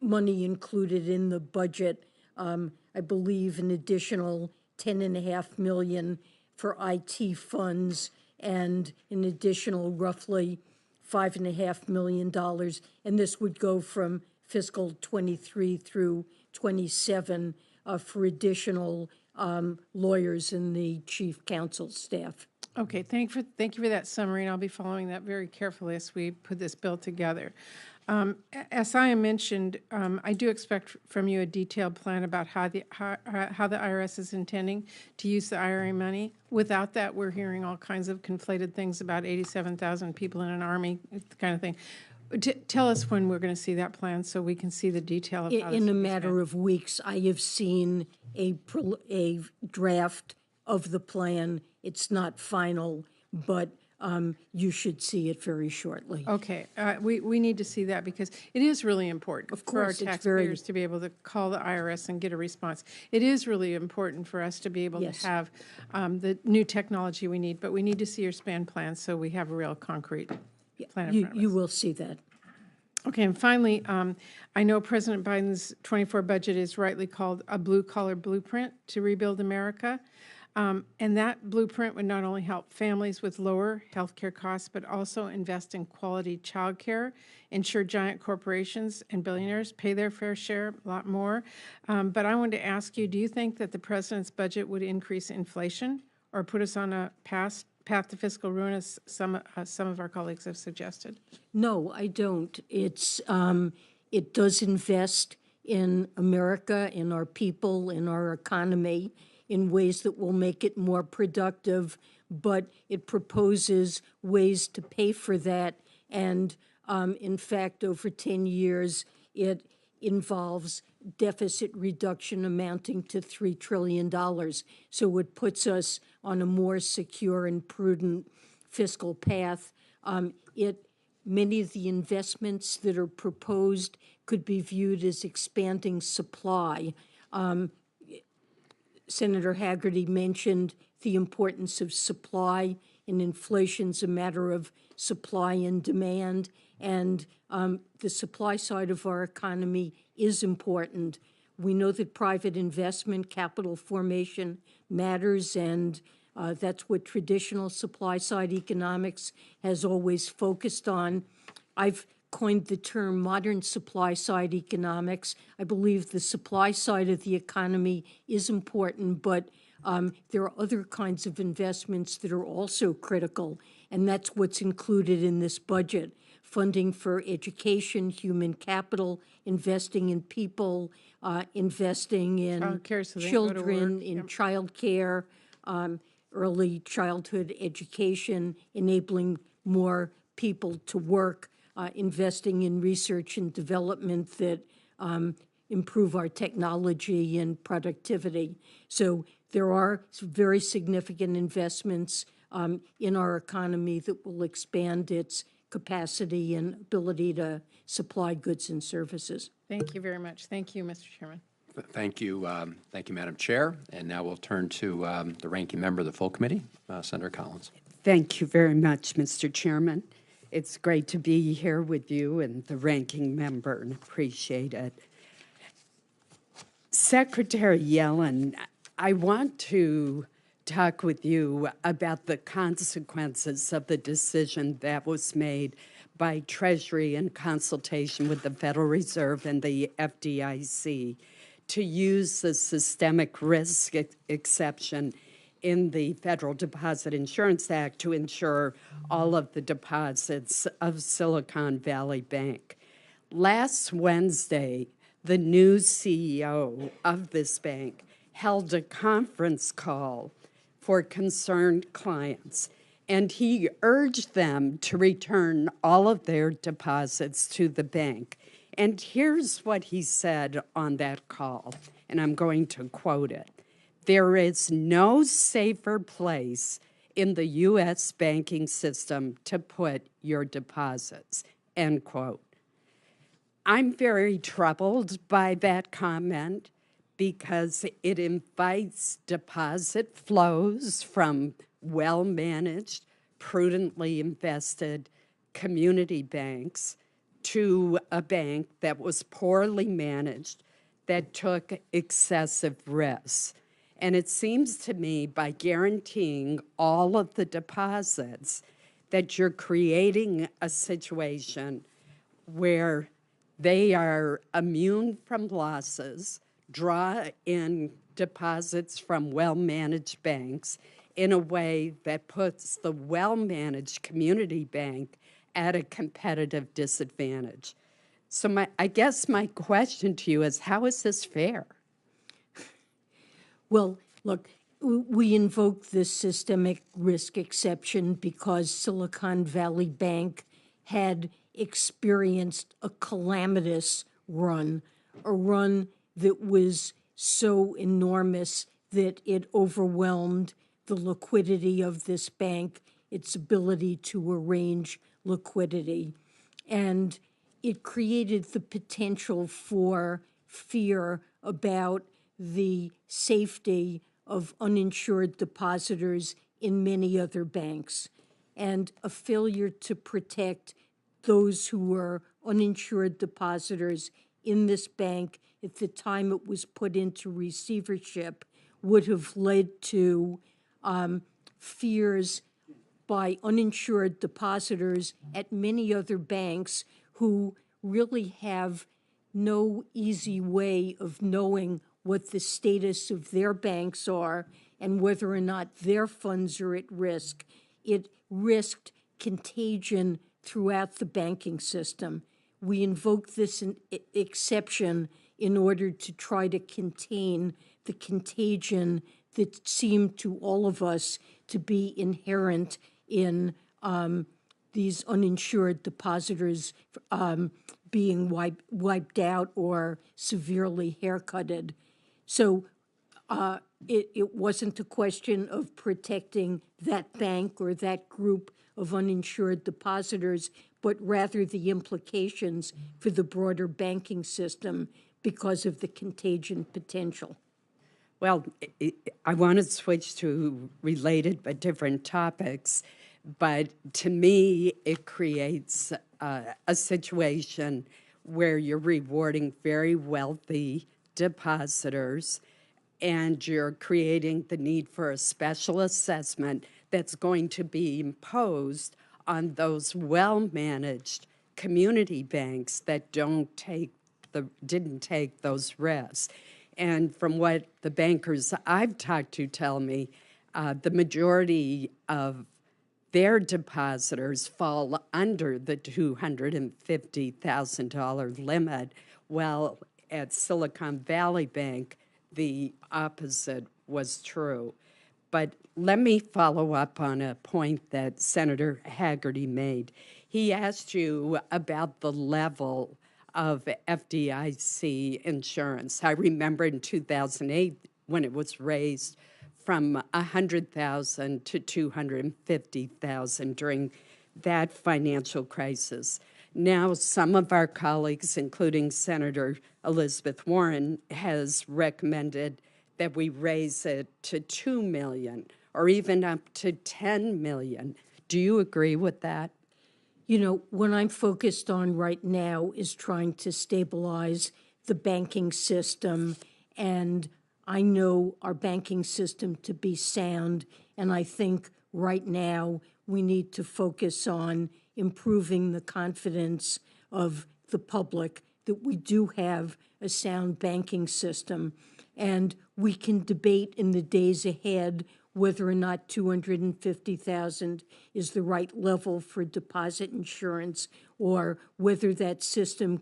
money included in the budget, I believe an additional $10.5 million for IT funds and an additional roughly $5.5 million. And this would go from fiscal 23 through 27 for additional lawyers in the chief counsel staff. Okay, thank you for that summary, and I'll be following that very carefully as we put this bill together. As I mentioned, I do expect from you a detailed plan about how the IRS is intending to use the IRA money. Without that, we're hearing all kinds of conflated things about 87,000 people in an army, kind of thing. Tell us when we're going to see that plan so we can see the detail of how this In a will be matter spent. of weeks, I have seen a draft of the plan. It's not final, but you should see it very shortly. Okay, we need to see that because it is really important for our course, it's taxpayers to be able to call the IRS and get a response. It is really important for us to be able Yes. to have the new technology we need, but we need to see your spend plan so we have a real concrete plan in front of us. You will see that. Okay, and finally, I know President Biden's 24 budget is rightly called a blue-collar blueprint to rebuild America. And that blueprint would not only help families with lower health care costs, but also invest in quality child care, ensure giant corporations and billionaires pay their fair share, a lot more. But I wanted to ask you, do you think that the president's budget would increase inflation or put us on a path to fiscal ruin, as some of our colleagues have suggested? No, I don't. It does invest in America, in our people, in our economy, in ways that will make it more productive, but it proposes ways to pay for that. And in fact, over 10 years, it involves deficit reduction amounting to $3 trillion. So it puts us on a more secure and prudent fiscal path. Many of the investments that are proposed could be viewed as expanding supply. Senator Hagerty mentioned the importance of supply, and inflation's a matter of supply and demand, and the supply side of our economy is important. We know that private investment, capital formation matters, and that's what traditional supply-side economics has always focused on. I've coined the term modern supply-side economics. I believe the supply side of the economy is important, but There are other kinds of investments that are also critical, and that's what's included in this budget. Funding for education, human capital, investing in people, investing in Childcare so they can go to children, work. in Yep. childcare, early childhood education, enabling more people to work, investing in research and development that improve our technology and productivity. So there are very significant investments in our economy that will expand its capacity and ability to supply goods and services. Thank you very much. Thank you, Mr. Chairman. Thank you, Madam Chair. And now we'll turn to the ranking member of the full committee, Senator Collins. Thank you very much, Mr. Chairman. It's great to be here with you and the ranking member, and appreciate it. Secretary Yellen, I want to talk with you about the consequences of the decision that was made by Treasury in consultation with the Federal Reserve and the FDIC to use the systemic risk exception in the Federal Deposit Insurance Act to insure all of the deposits of Silicon Valley Bank. Last Wednesday, the new CEO of this bank held a conference call for concerned clients, and he urged them to return all of their deposits to the bank. And here's what he said on that call, and I'm going to quote it. "There is no safer place in the U.S. banking system to put your deposits," end quote. I'm very troubled by that comment because it invites deposit flows from well-managed, prudently invested community banks to a bank that was poorly managed, that took excessive risks. And it seems to me by guaranteeing all of the deposits that you're creating a situation where they are immune from losses, draw in deposits from well-managed banks in a way that puts the well-managed community bank at a competitive disadvantage. So I guess my question to you is, how is this fair? Well, look, we invoke this systemic risk exception because Silicon Valley Bank had experienced a calamitous run, a run that was so enormous that it overwhelmed the liquidity of this bank, its ability to arrange liquidity. And it created the potential for fear about the safety of uninsured depositors in many other banks, and a failure to protect those who were uninsured depositors in this bank at the time it was put into receivership would have led to fears by uninsured depositors at many other banks who really have no easy way of knowing what the status of their banks are and whether or not their funds are at risk. It risked contagion throughout the banking system. We invoke this exception in order to try to contain the contagion that seemed to all of us to be inherent in these uninsured depositors being wiped out or severely haircutted. So it wasn't a question of protecting that bank or that group of uninsured depositors, but rather the implications for the broader banking system because of the contagion potential. Well, I want to switch to related but different topics, but to me, it creates a situation where you're rewarding very wealthy depositors and you're creating the need for a special assessment that's going to be imposed on those well-managed community banks that didn't take those risks. And from what the bankers I've talked to tell me, the majority of their depositors fall under the $250,000 limit, while at Silicon Valley Bank, the opposite was true. But let me follow up on a point that Senator Haggerty made. He asked you about the level of FDIC insurance. I remember in 2008 when it was raised from $100,000 to $250,000 during that financial crisis. Now, some of our colleagues, including Senator Elizabeth Warren, has recommended that we raise it to $2 million or even up to $10 million. Do you agree with that? You know, what I'm focused on right now is trying to stabilize the banking system, and I know our banking system to be sound, and I think right now we need to focus on improving the confidence of the public that we do have a sound banking system. And we can debate in the days ahead whether or not $250,000 is the right level for deposit insurance, or whether that system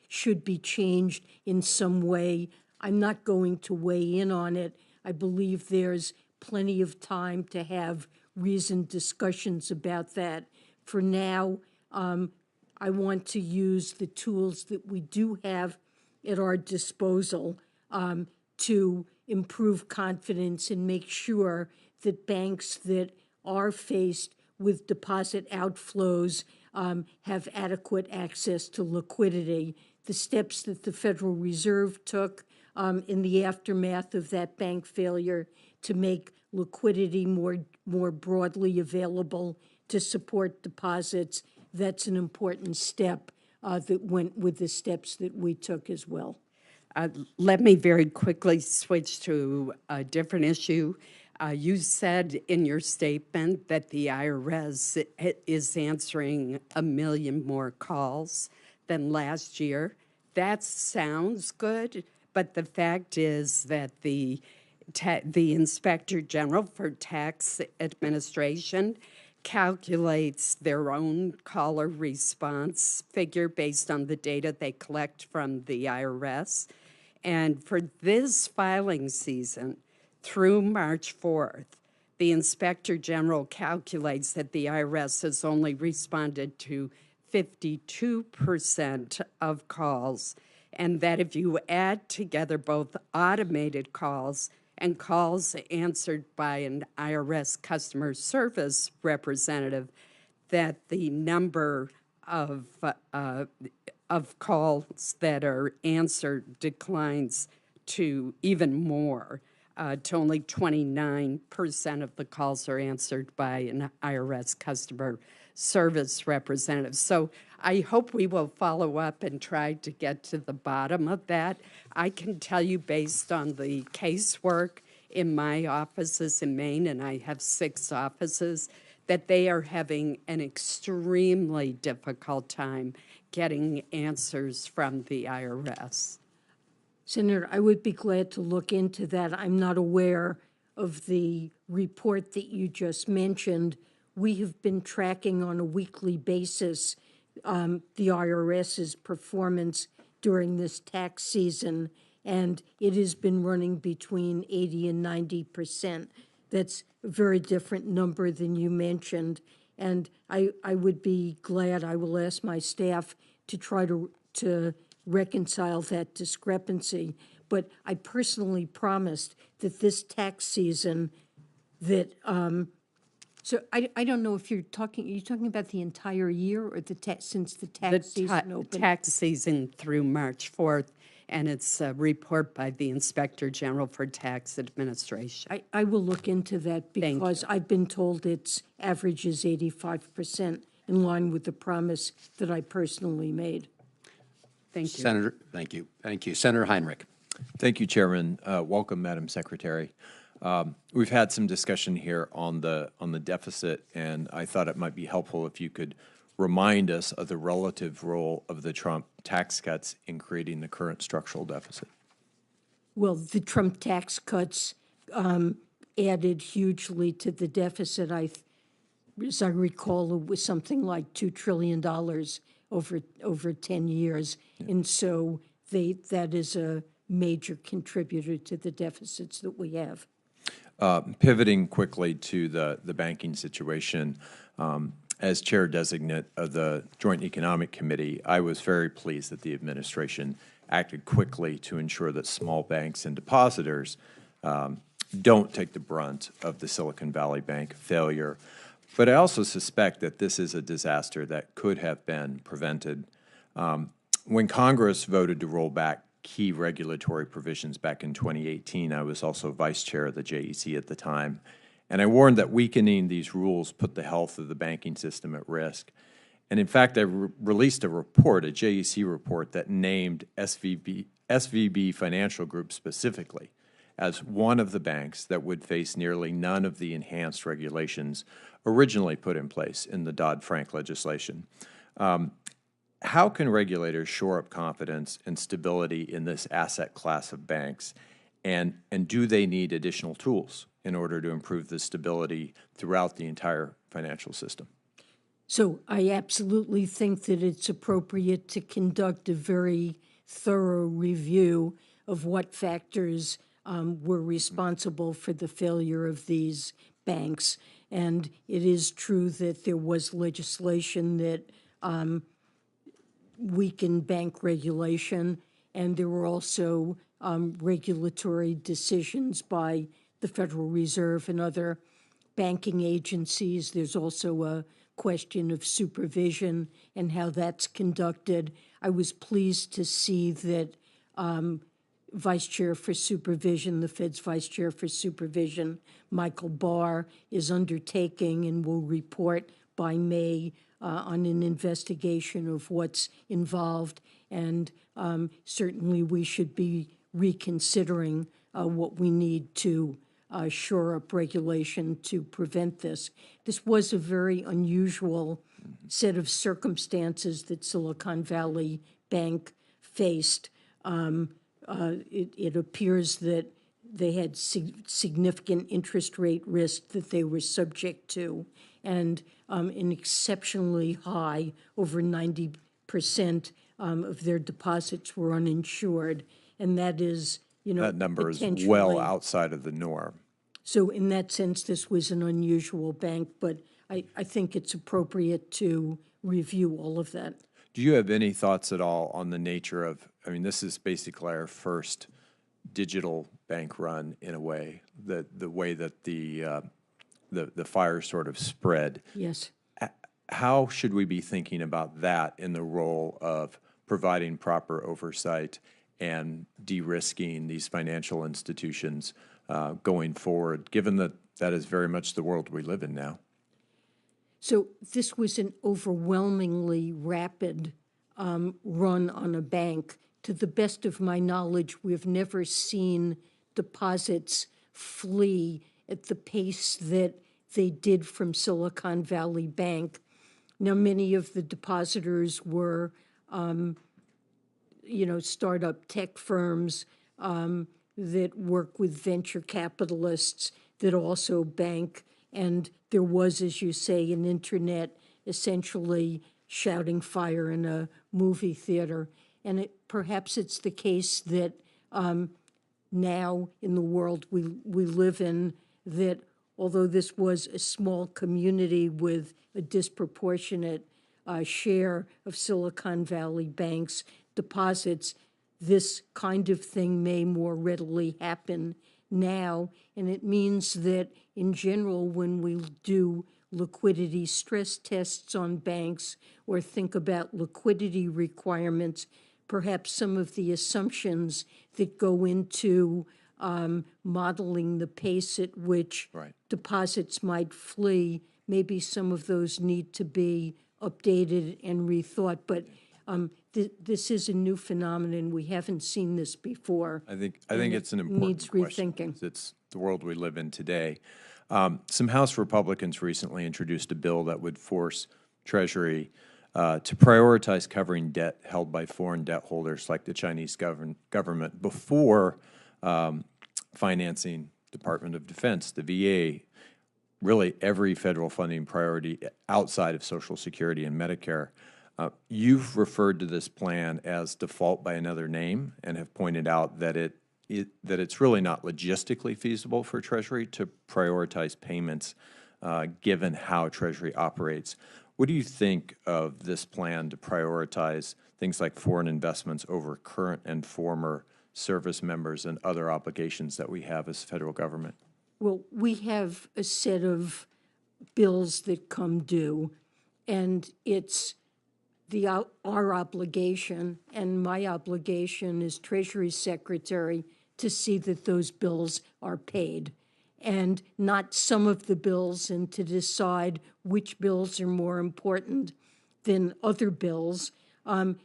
should be changed in some way. I'm not going to weigh in on it. I believe there's plenty of time to have reasoned discussions about that. For now, I want to use the tools that we do have at our disposal to improve confidence and make sure that banks that are faced with deposit outflows have adequate access to liquidity. The steps that the Federal Reserve took in the aftermath of that bank failure to make liquidity more broadly available to support deposits, that's an important step that went with the steps that we took as well. Let me very quickly switch to a different issue. You said in your statement that the IRS is answering 1 million more calls than last year. That sounds good, but the fact is that the Inspector General for Tax Administration calculates their own caller response figure based on the data they collect from the IRS. And for this filing season through March 4th, the Inspector General calculates that the IRS has only responded to 52% of calls, and that if you add together both automated calls and calls answered by an IRS customer service representative, that the number of calls that are answered declines to even more, to only 29% of the calls are answered by an IRS customer service representative. So I hope we will follow up and try to get to the bottom of that. I can tell you based on the casework in my offices in Maine, and I have 6 offices, that they are having an extremely difficult time getting answers from the IRS. Senator, I would be glad to look into that. I'm not aware of the report that you just mentioned. We have been tracking on a weekly basis the IRS's performance during this tax season, and it has been running between 80 and 90%. That's a very different number than you mentioned, and I would be glad, I will ask my staff to try to reconcile that discrepancy. But I personally promised that this tax season that, so I don't know if are you talking about the entire year or since the tax season opened? Tax season through March 4th, and it's a report by the Inspector General for Tax Administration. I will look into that because I've been told its average is 85%, in line with the promise that I personally made. Thank you. Senator, thank you. Thank you. Senator Heinrich. Thank you, Chairman. Welcome, Madam Secretary. We've had some discussion here on the deficit, and I thought it might be helpful if you could remind us of the relative role of the Trump tax cuts in creating the current structural deficit. Well, the Trump tax cuts added hugely to the deficit. As I recall, it was something like $2 trillion over 10 years. And so that is a major contributor to the deficits that we have. Pivoting quickly to the banking situation, as chair designate of the Joint Economic Committee, I was very pleased that the administration acted quickly to ensure that small banks and depositors don't take the brunt of the Silicon Valley Bank failure. But I also suspect that this is a disaster that could have been prevented. When Congress voted to roll back key regulatory provisions back in 2018, I was also vice chair of the JEC at the time, and I warned that weakening these rules put the health of the banking system at risk. And in fact, I released a report, a JEC report, that named SVB Financial Group specifically as one of the banks that would face nearly none of the enhanced regulations originally put in place in the Dodd-Frank legislation. How can regulators shore up confidence and stability in this asset class of banks, and do they need additional tools in order to improve the stability throughout the entire financial system? So I absolutely think that it's appropriate to conduct a very thorough review of what factors were responsible for the failure of these banks. And it is true that there was legislation that weakened bank regulation, and there were also regulatory decisions by the Federal Reserve and other banking agencies. There's also a question of supervision and how that's conducted. I was pleased to see that Vice Chair for Supervision, the Fed's Vice Chair for Supervision, Michael Barr, is undertaking and will report by May on an investigation of what's involved. And certainly we should be reconsidering what we need to shore up regulation to prevent this. This was a very unusual set of circumstances that Silicon Valley Bank faced. It appears that they had significant interest rate risk that they were subject to, and an exceptionally high, over 90% of their deposits were uninsured, and that is, that number is well outside of the norm. So in that sense, this was an unusual bank, but I think it's appropriate to review all of that. Do you have any thoughts at all on the nature of, I mean, this is basically our first digital bank run in a way, the way that the fire sort of spread. Yes. How should we be thinking about that in the role of providing proper oversight and de-risking these financial institutions going forward, given that that is very much the world we live in now? So this was an overwhelmingly rapid run on a bank. To the best of my knowledge, we've never seen deposits flee at the pace that they did from Silicon Valley Bank. Now, many of the depositors were, startup tech firms that work with venture capitalists that also bank. And there was, as you say, an internet essentially shouting fire in a movie theater. And perhaps it's the case that now in the world we live in, that although this was a small community with a disproportionate share of Silicon Valley Bank's deposits, this kind of thing may more readily happen now. And it means that in general, when we do liquidity stress tests on banks or think about liquidity requirements, perhaps some of the assumptions that go into modeling the pace at which deposits might flee, maybe some of those need to be updated and rethought. But this is a new phenomenon. We haven't seen this before. I think it's an important needs question. Rethinking. It's the world we live in today. Some House Republicans recently introduced a bill that would force Treasury to prioritize covering debt held by foreign debt holders like the Chinese government before financing Department of Defense, the VA, really every federal funding priority outside of Social Security and Medicare. You've referred to this plan as default by another name and have pointed out that it's really not logistically feasible for Treasury to prioritize payments given how Treasury operates. What do you think of this plan to prioritize things like foreign investments over current and former service members and other obligations that we have as federal government? Well, we have a set of bills that come due, and it's our obligation and my obligation as Treasury Secretary to see that those bills are paid, and not some of the bills, and to decide which bills are more important than other bills,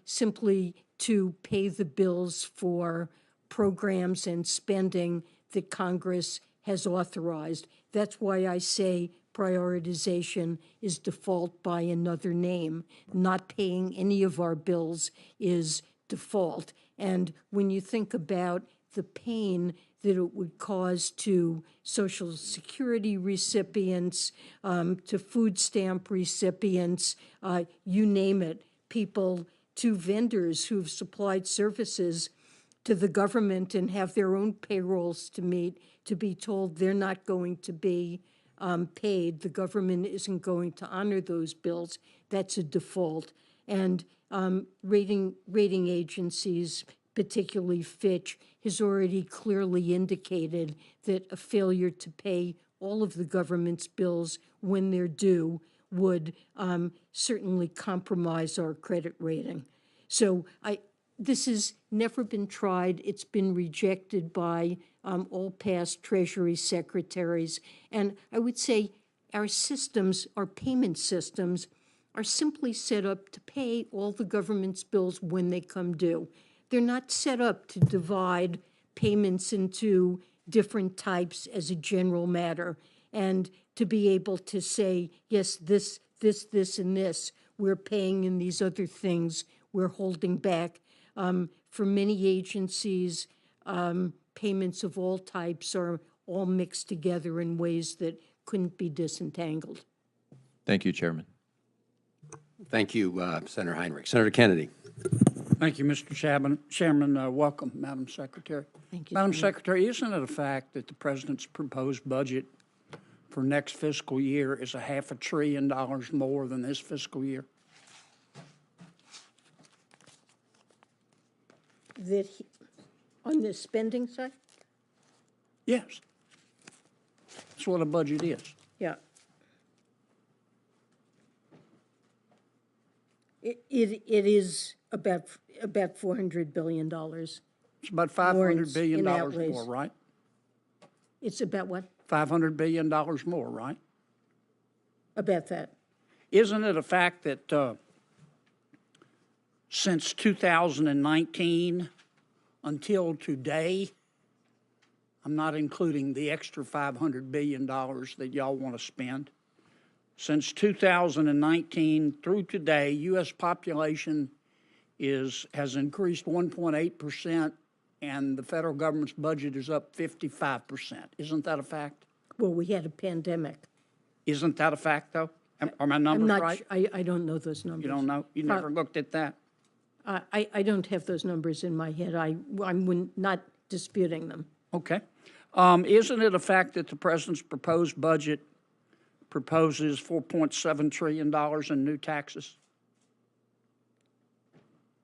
simply to pay the bills for programs and spending that Congress has authorized. That's why I say prioritization is default by another name. Not paying any of our bills is default. And when you think about the pain that it would cause to Social Security recipients, to food stamp recipients, you name it, people, to vendors who've supplied services to the government and have their own payrolls to meet, to be told they're not going to be paid, the government isn't going to honor those bills, that's a default. And rating agencies, particularly Fitch, has already clearly indicated that a failure to pay all of the government's bills when they're due would certainly compromise our credit rating. So this has never been tried. It's been rejected by all past Treasury secretaries. And I would say our systems, our payment systems, are simply set up to pay all the government's bills when they come due. They're not set up to divide payments into different types as a general matter, and to be able to say, yes, this, and this, we're paying, and these other things we're holding back. For many agencies, payments of all types are all mixed together in ways that couldn't be disentangled. Thank you, Chairman. Thank you, Senator Heinrich. Senator Kennedy. Thank you, Mr. Chairman. Welcome, Madam Secretary. Thank you. Madam Secretary, isn't it a fact that the President's proposed budget for next fiscal year is $500 billion more than this fiscal year? That on the spending side? Yes. That's what a budget is. Yeah. It is about $400 billion. It's about $500 billion more, right? It's about what? $500 billion more, right? About that. Isn't it a fact that since 2019 until today, I'm not including the extra $500 billion that y'all want to spend, since 2019 through today, U.S. population has increased 1.8%, and the federal government's budget is up 55%. Isn't that a fact? Well, we had a pandemic. Isn't that a fact, though? Are my numbers right? I don't know those numbers. You don't know? You never looked at that? I don't have those numbers in my head. I'm not disputing them. Okay. Isn't it a fact that the President's proposed budget proposes $4.7 trillion in new taxes?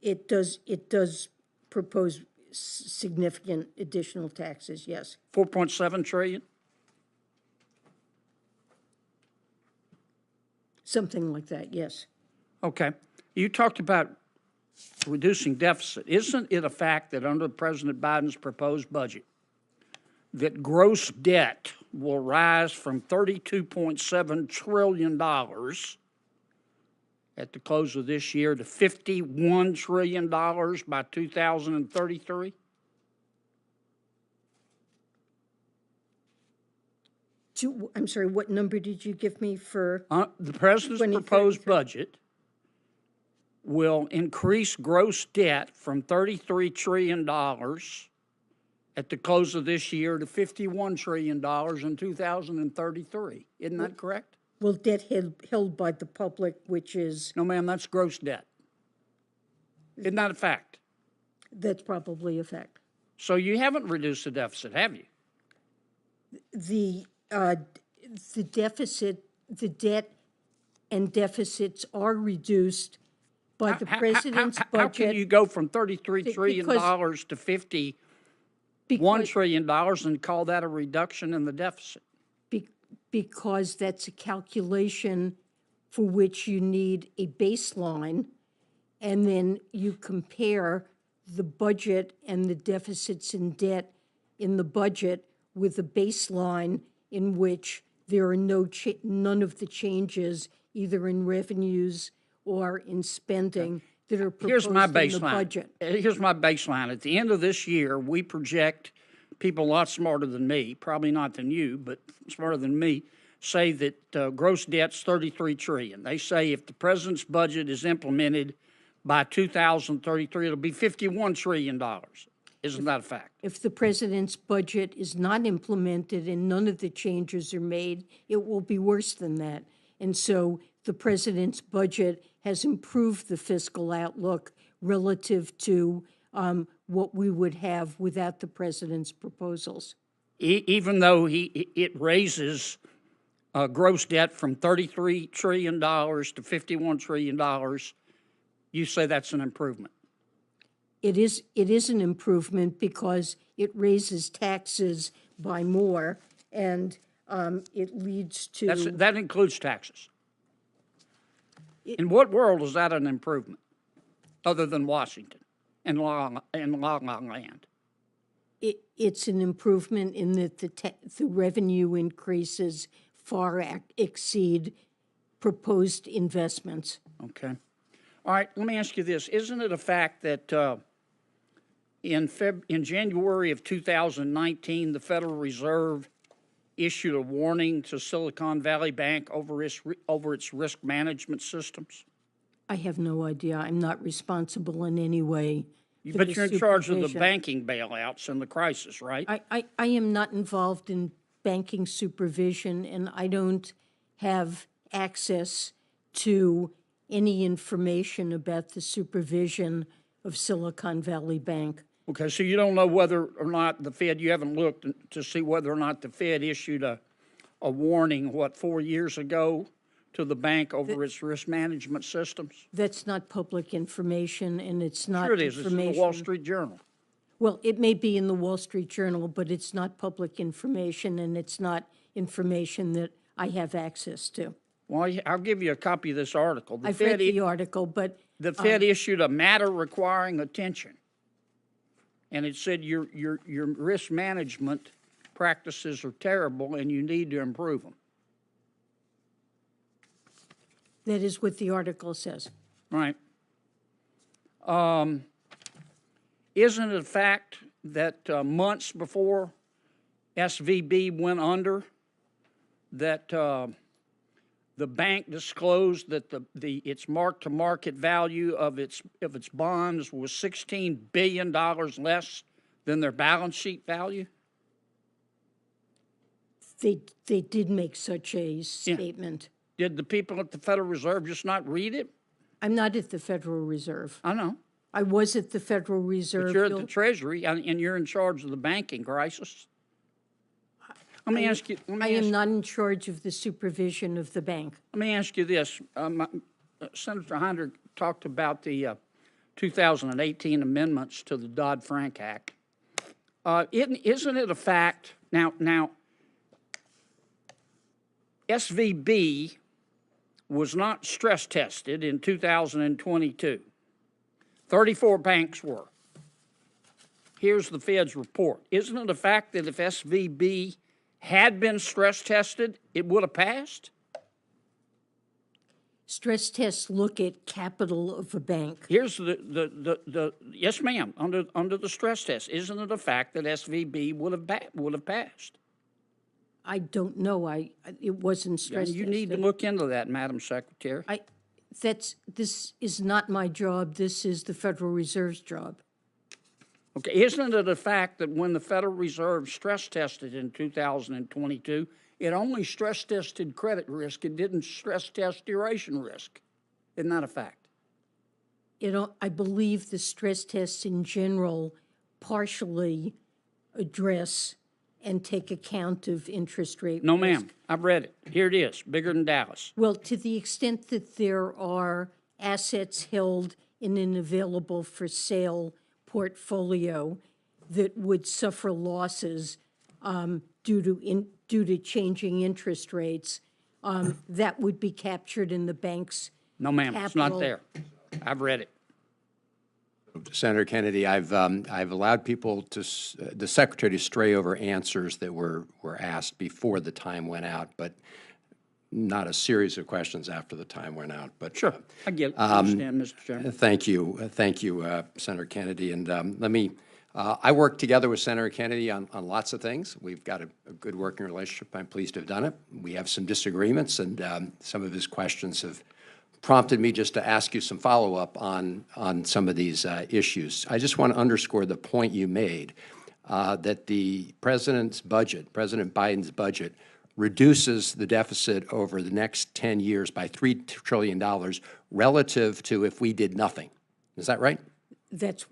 It does propose significant additional taxes, yes. 4.7 trillion? Something like that, yes. Okay. You talked about reducing deficit. Isn't it a fact that under President Biden's proposed budget, that gross debt will rise from $32.7 trillion at the close of this year to $51 trillion by 2033? I'm sorry, what number did you give me for? The President's proposed budget will increase gross debt from $33 trillion at the close of this year to $51 trillion in 2033. Isn't that correct? Well, debt held by the public, which is, No, ma'am, that's gross debt. Isn't that a fact? that's probably a fact. So you haven't reduced the deficit, have you? The deficit, the debt and deficits are reduced by the president's How budget. can you go from $33 trillion Because- to $51 because- trillion and call that a reduction in the deficit? Because that's a calculation for which you need a baseline, and then you compare the budget and the deficits and debt in the budget with a baseline in which there are none of the changes, either in revenues or in spending, that are Here's proposed my in the baseline. budget. Here's my baseline. At the end of this year, we project, people a lot smarter than me, probably not than you, but smarter than me, say that gross debt's $33 trillion. They say if the president's budget is implemented by 2033, it'll be $51 trillion. Isn't that a fact? If the president's budget is not implemented and none of the changes are made, it will be worse than that. And so the president's budget has improved the fiscal outlook relative to what we would have without the president's proposals. Even though it raises gross debt from $33 trillion to $51 trillion, you say that's an improvement. It is an improvement because it raises taxes by more, and it leads to. That includes taxes. In what world is that an improvement, other than Washington and long land? It's an improvement in that the revenue increases far exceed proposed investments. Okay. All right, let me ask you this. Isn't it a fact that in January of 2019, the Federal Reserve issued a warning to Silicon Valley Bank over its risk management systems? I have no idea. I'm not responsible in any way. for But the you're in charge of the supervision. banking bailouts and the crisis, right? I am not involved in banking supervision, and I don't have access to any information about the supervision of Silicon Valley Bank. Okay, so you don't know whether or not the Fed, you haven't looked to see whether or not the Fed issued a warning, 4 years ago to the bank over its risk management systems? That's not public information, and it's not Sure it is. It's in information. the Wall Street Journal. Well, it may be in the Wall Street Journal, but it's not public information, and it's not information that I have access to. Well, I'll give you a copy of this article. I've read the article, but The Fed issued a matter requiring attention. And it said your risk management practices are terrible and you need to improve them. that is what the article says. Right. Isn't it a fact that months before SVB went under, that the bank disclosed that its mark-to-market value of its bonds was $16 billion less than their balance sheet value? They did make such a statement. Did the people at the Federal Reserve just not read it? I'm not at the Federal Reserve. I know. I was at the Federal Reserve. But you're at the Treasury, and you're in charge of the banking crisis. Let me ask you. I am not in charge of the supervision of the bank. Let me ask you this. Senator Hinder talked about the 2018 amendments to the Dodd-Frank Act. Isn't it a fact? Now, SVB was not stress tested in 2022. 34 banks were. Here's the Fed's report. Isn't it a fact that if SVB had been stress tested, it would have passed? Stress tests look at capital of a bank. Here's the yes, ma'am, under the stress test. Isn't it a fact that SVB would have passed? I don't know. It wasn't stress You tested. need to look into that, Madam Secretary. This is not my job. This is the Federal Reserve's job. Okay, isn't it a fact that when the Federal Reserve stress tested in 2022, it only stress tested credit risk, it didn't stress test duration risk? Isn't that a fact? I believe the stress tests in general partially address and take account of interest rate No, risk. ma'am, I've read it. Here it is, bigger than Dallas. Well, to the extent that there are assets held in an available for sale portfolio that would suffer losses due to changing interest rates, that would be captured in the bank's No, ma'am, it's not capital. there. I've read it. Senator Kennedy, I've allowed people the Secretary to stray over answers that were asked before the time went out, but not a series of questions after the time went out. But Sure, I get it. I understand, Mr. Chairman. Thank you, Senator Kennedy. And let me. I work together with Senator Kennedy on lots of things. We've got a good working relationship. I'm pleased to have done it. We have some disagreements, and some of his questions have prompted me just to ask you some follow-up on some of these issues. I just want to underscore the point you made, that the President Biden's budget reduces the deficit over the next 10 years by $3 trillion relative to if we did nothing. Is that right? That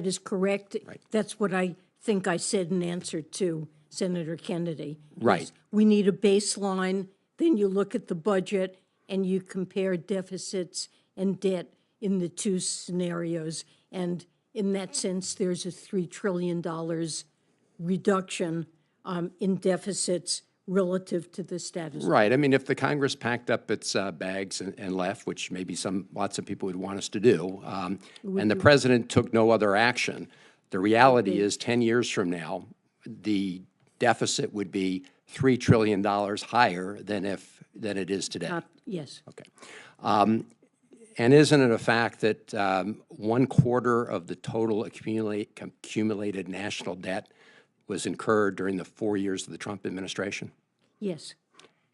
is correct. Right. That's what I think I said in answer to Senator Kennedy. Right. Yes, we need a baseline, then you look at the budget and you compare deficits and debt in the two scenarios. And in that sense, there's a $3 trillion reduction in deficits relative to the status. Right. I mean, if the Congress packed up its bags and left, which maybe lots of people would want us to do, and the president took no other action, the reality is 10 years from now, the deficit would be $3 trillion higher than it is today. Yes. Okay. And isn't it a fact that 1/4 of the total accumulated national debt was incurred during the 4 years of the Trump administration? Yes.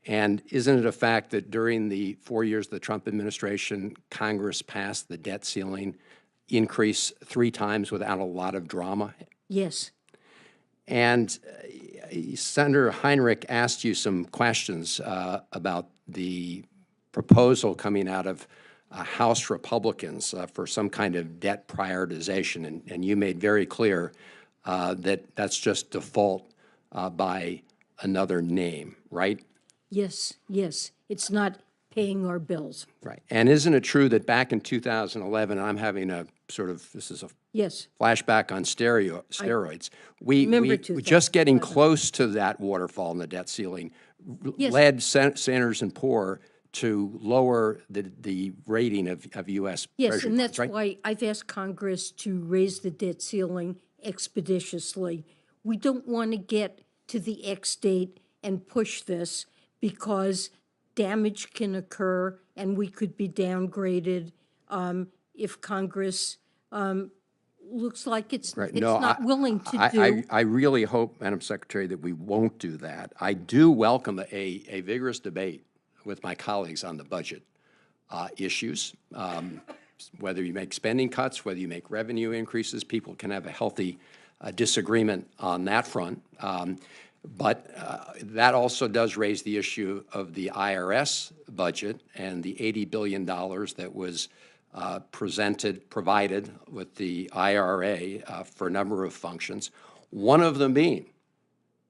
And isn't it a fact that during the 4 years of the Trump administration, Congress passed the debt ceiling increase 3 times without a lot of drama? Yes. And Senator Heinrich asked you some questions about the proposal coming out of House Republicans for some kind of debt prioritization, and you made very clear that that's just default by another name, right? Yes. Yes. It's not paying our bills. Right. And isn't it true that back in 2011, and I'm having a sort of, this is a Yes. flashback on steroids, we remember just getting close to that waterfall in the debt ceiling Yes. led Sanders and Poor to lower the rating of U.S. Yes, Treasury and bonds, that's right? why I've asked Congress to raise the debt ceiling expeditiously. We don't want to get to the X date and push this because damage can occur and we could be downgraded if Congress looks like it's not willing to do. I really hope, Madam Secretary, that we won't do that. I do welcome a vigorous debate with my colleagues on the budget issues. Whether you make spending cuts, whether you make revenue increases, people can have a healthy disagreement on that front. But that also does raise the issue of the IRS budget and the $80 billion that was provided with the IRA for a number of functions, one of them being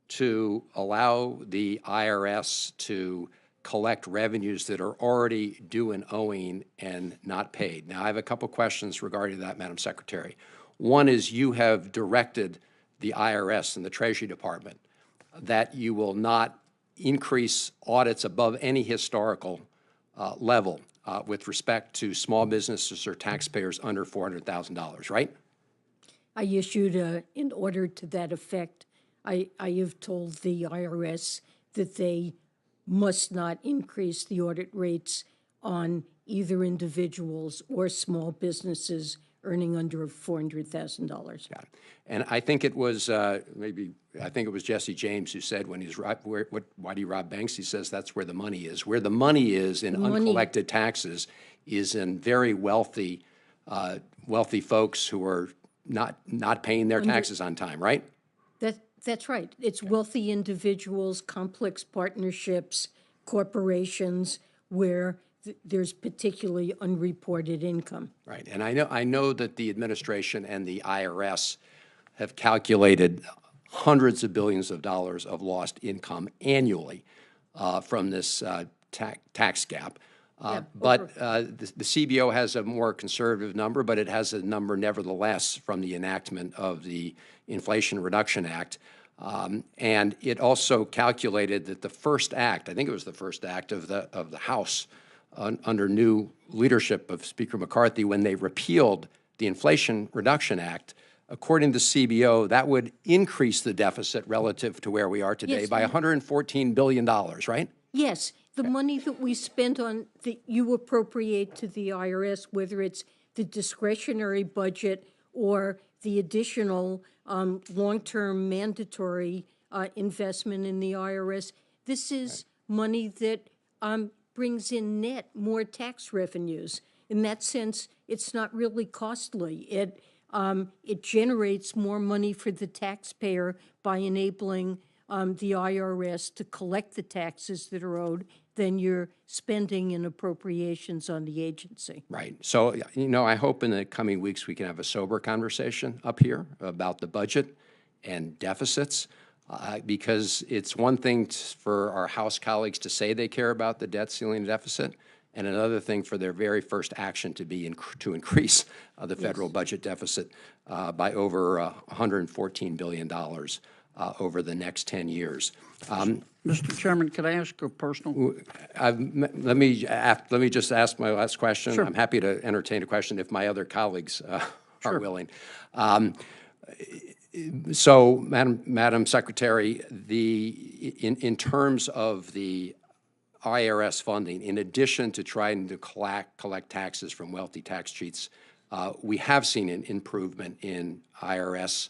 to allow the IRS to collect revenues that are already due and owing and not paid. Now, I have a couple questions regarding that, Madam Secretary. One is you have directed the IRS and the Treasury Department that you will not increase audits above any historical level with respect to small businesses or taxpayers under $400,000, right? I issued an order to that effect. I have told the IRS that they must not increase the audit rates on either individuals or small businesses earning under $400,000. Yeah. And I think it was I think it was Jesse James who said when he's why do you rob banks? He says that's where the money is. Where the money is in uncollected taxes is in very wealthy folks who are not paying their taxes on time, right? That's right. It's wealthy individuals, complex partnerships, corporations, where there's particularly unreported income. Right, and I know that the administration and the IRS have calculated hundreds of billions of dollars of lost income annually from this tax gap. But the CBO has a more conservative number, but it has a number nevertheless from the enactment of the Inflation Reduction Act. And it also calculated that the first act, I think it was the first act of the House under new leadership of Speaker McCarthy, when they repealed the Inflation Reduction Act, according to CBO, that would increase the deficit relative to where we are today by $114 billion, right? Yes, the money that we spent on, that you appropriate to the IRS, whether it's the discretionary budget or the additional long-term mandatory investment in the IRS, this is money that brings in net more tax revenues. In that sense, it's not really costly. It generates more money for the taxpayer by enabling the IRS to collect the taxes that are owed than you're spending in appropriations on the agency. Right. So, I hope in the coming weeks we can have a sober conversation up here about the budget and deficits, because it's one thing for our House colleagues to say they care about the debt ceiling deficit, and another thing for their very first action to be to increase the federal budget deficit by over $114 billion over the next 10 years. Mr. Chairman, could I ask a personal? Let me just ask my last question. Sure. I'm happy to entertain a question if my other colleagues are willing. So, Madam Secretary, in terms of the IRS funding, in addition to trying to collect taxes from wealthy tax cheats, we have seen an improvement in IRS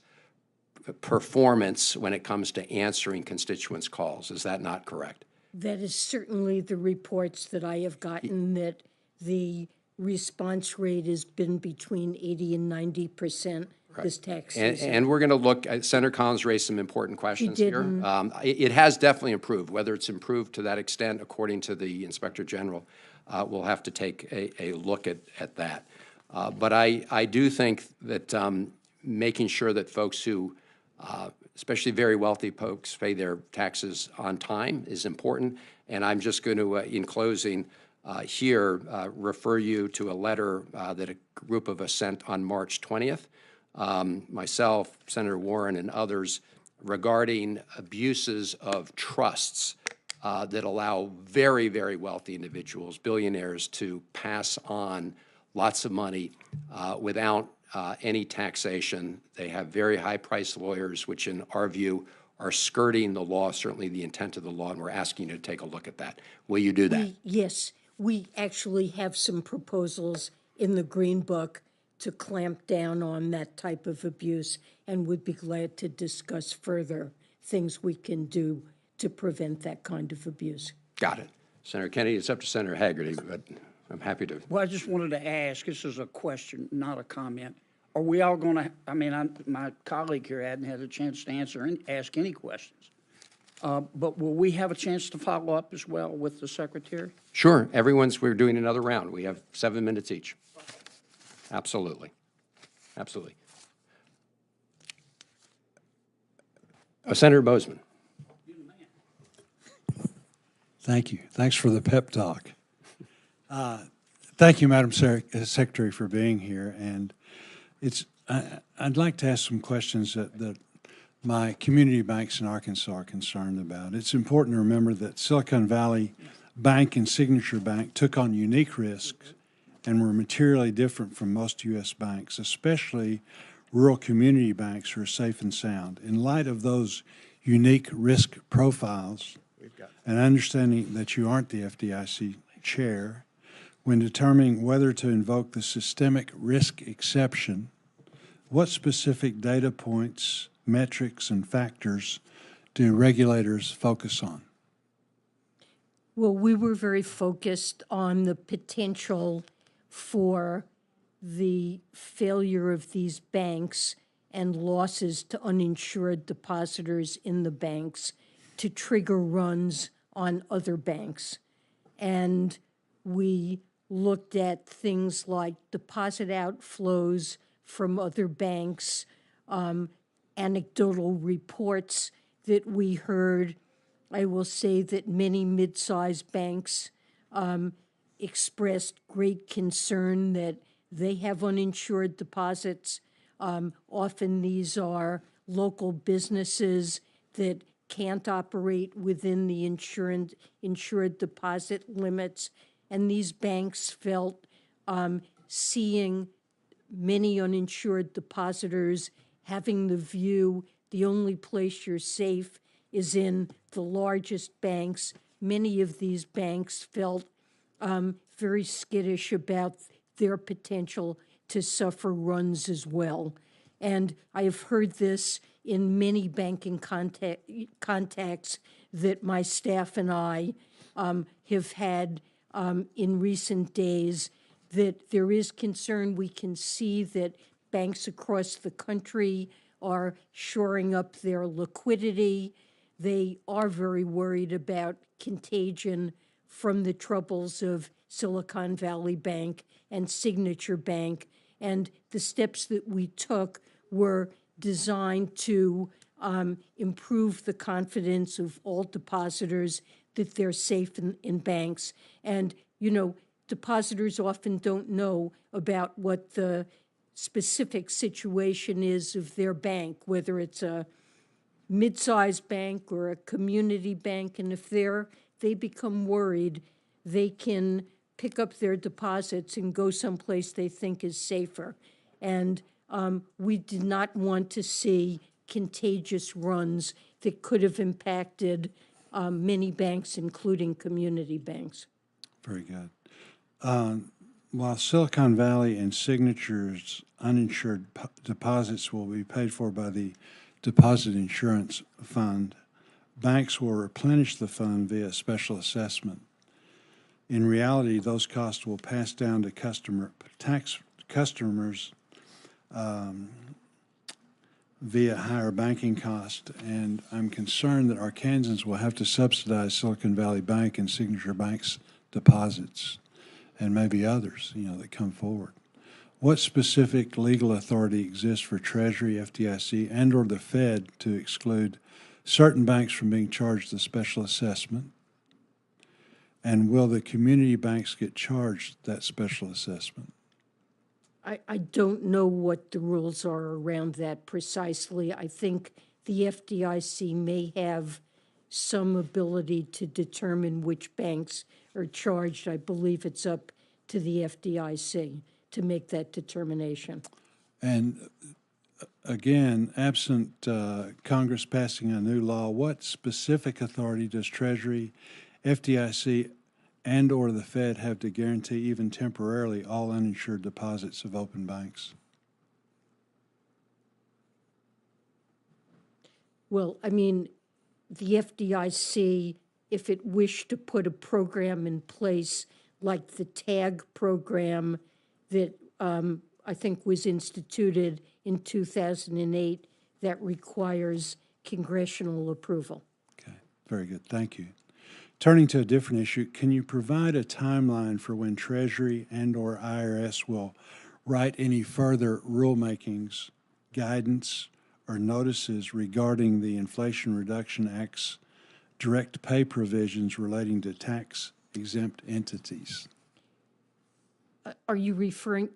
performance when it comes to answering constituents' calls. Is that not correct? That is certainly the reports that I have gotten, that the response rate has been between 80 and 90% this tax season. And we're going to look, Senator Collins raised some important questions here. It has definitely improved. Whether it's improved to that extent, according to the Inspector General, we'll have to take a look at that. But I do think that making sure that folks who, especially very wealthy folks, pay their taxes on time is important. And I'm just going to, in closing here, refer you to a letter that a group of us sent on March 20th. Myself, Senator Warren, and others, regarding abuses of trusts that allow very, very wealthy individuals, billionaires, to pass on lots of money without any taxation. They have very high-priced lawyers, which in our view are skirting the law, certainly the intent of the law, and we're asking you to take a look at that. Will you do that? Yes, we actually have some proposals in the Green Book to clamp down on that type of abuse, and would be glad to discuss further things we can do to prevent that kind of abuse. Got it. Senator Kennedy, it's up to Senator Haggerty, but I'm happy to. Well, I just wanted to ask, this is a question, not a comment. Are we all going to, my colleague here hadn't had a chance to answer and ask any questions. But will we have a chance to follow up as well with the Secretary? Sure. We're doing another round. We have 7 minutes each. Absolutely. Absolutely. Senator Bozeman. Thank you. Thanks for the pep talk. Thank you, Madam Secretary, for being here. And I'd like to ask some questions that my community banks in Arkansas are concerned about. It's important to remember that Silicon Valley Bank and Signature Bank took on unique risks and were materially different from most U.S. banks, especially rural community banks who are safe and sound. In light of those unique risk profiles, and understanding that you aren't the FDIC chair, when determining whether to invoke the systemic risk exception, what specific data points, metrics, and factors do regulators focus on? Well, we were very focused on the potential for the failure of these banks and losses to uninsured depositors in the banks to trigger runs on other banks. And we looked at things like deposit outflows from other banks, anecdotal reports that we heard. I will say that many mid-sized banks expressed great concern that they have uninsured deposits. Often these are local businesses that can't operate within the insured deposit limits. And these banks felt seeing many uninsured depositors having the view the only place you're safe is in the largest banks. Many of these banks felt very skittish about their potential to suffer runs as well. And I have heard this in many banking contacts that my staff and I have had in recent days, that there is concern. We can see that banks across the country are shoring up their liquidity. They are very worried about contagion from the troubles of Silicon Valley Bank and Signature Bank. And the steps that we took were designed to improve the confidence of all depositors that they're safe in banks. And, you know, depositors often don't know about what the specific situation is of their bank, whether it's a mid-sized bank or a community bank. And if they become worried, they can pick up their deposits and go someplace they think is safer. And we did not want to see contagious runs that could have impacted many banks, including community banks. Very good. While Silicon Valley and Signature's uninsured deposits will be paid for by the Deposit Insurance Fund, banks will replenish the fund via special assessment. In reality, those costs will pass down to customers via higher banking cost, and I'm concerned that Arkansans will have to subsidize Silicon Valley Bank and Signature Bank's deposits, and maybe others, that come forward. What specific legal authority exists for Treasury, FDIC, and/or the Fed to exclude certain banks from being charged the special assessment? And will the community banks get charged that special assessment? I don't know what the rules are around that precisely. I think the FDIC may have some ability to determine which banks are charged. I believe it's up to the FDIC to make that determination. And again, absent Congress passing a new law, what specific authority does Treasury, FDIC, and/or the Fed have to guarantee, even temporarily, all uninsured deposits of open banks? Well, I mean, the FDIC, if it wished to put a program in place like the TAG program that I think was instituted in 2008, that requires congressional approval. Okay, very good. Thank you. Turning to a different issue, can you provide a timeline for when Treasury and/or IRS will write any further rulemakings, guidance, or notices regarding the Inflation Reduction Act's direct pay provisions relating to tax-exempt entities? You're referring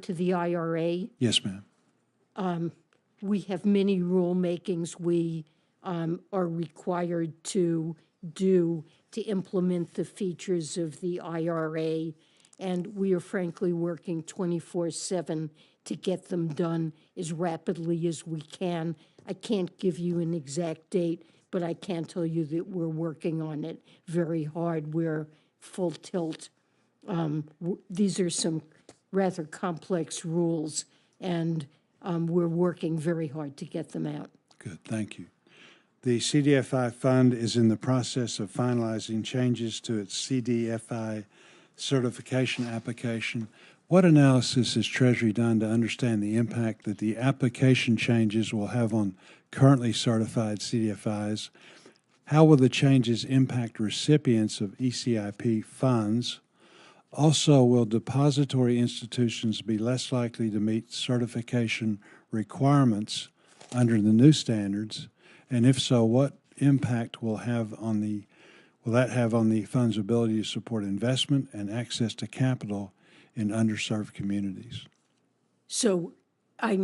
to the IRA? Yes, ma'am. We have many rulemakings we are required to do to implement the features of the IRA, and we are frankly working 24/7 to get them done as rapidly as we can. I can't give you an exact date, but I can tell you that we're working on it very hard. We're full tilt. These are some rather complex rules, and we're working very hard to get them out. Good, thank you. The CDFI fund is in the process of finalizing changes to its CDFI certification application. What analysis has Treasury done to understand the impact that the application changes will have on currently certified CDFIs? How will the changes impact recipients of ECIP funds? Also, will depository institutions be less likely to meet certification requirements under the new standards? And if so, what impact will that have on the fund's ability to support investment and access to capital in underserved communities? So I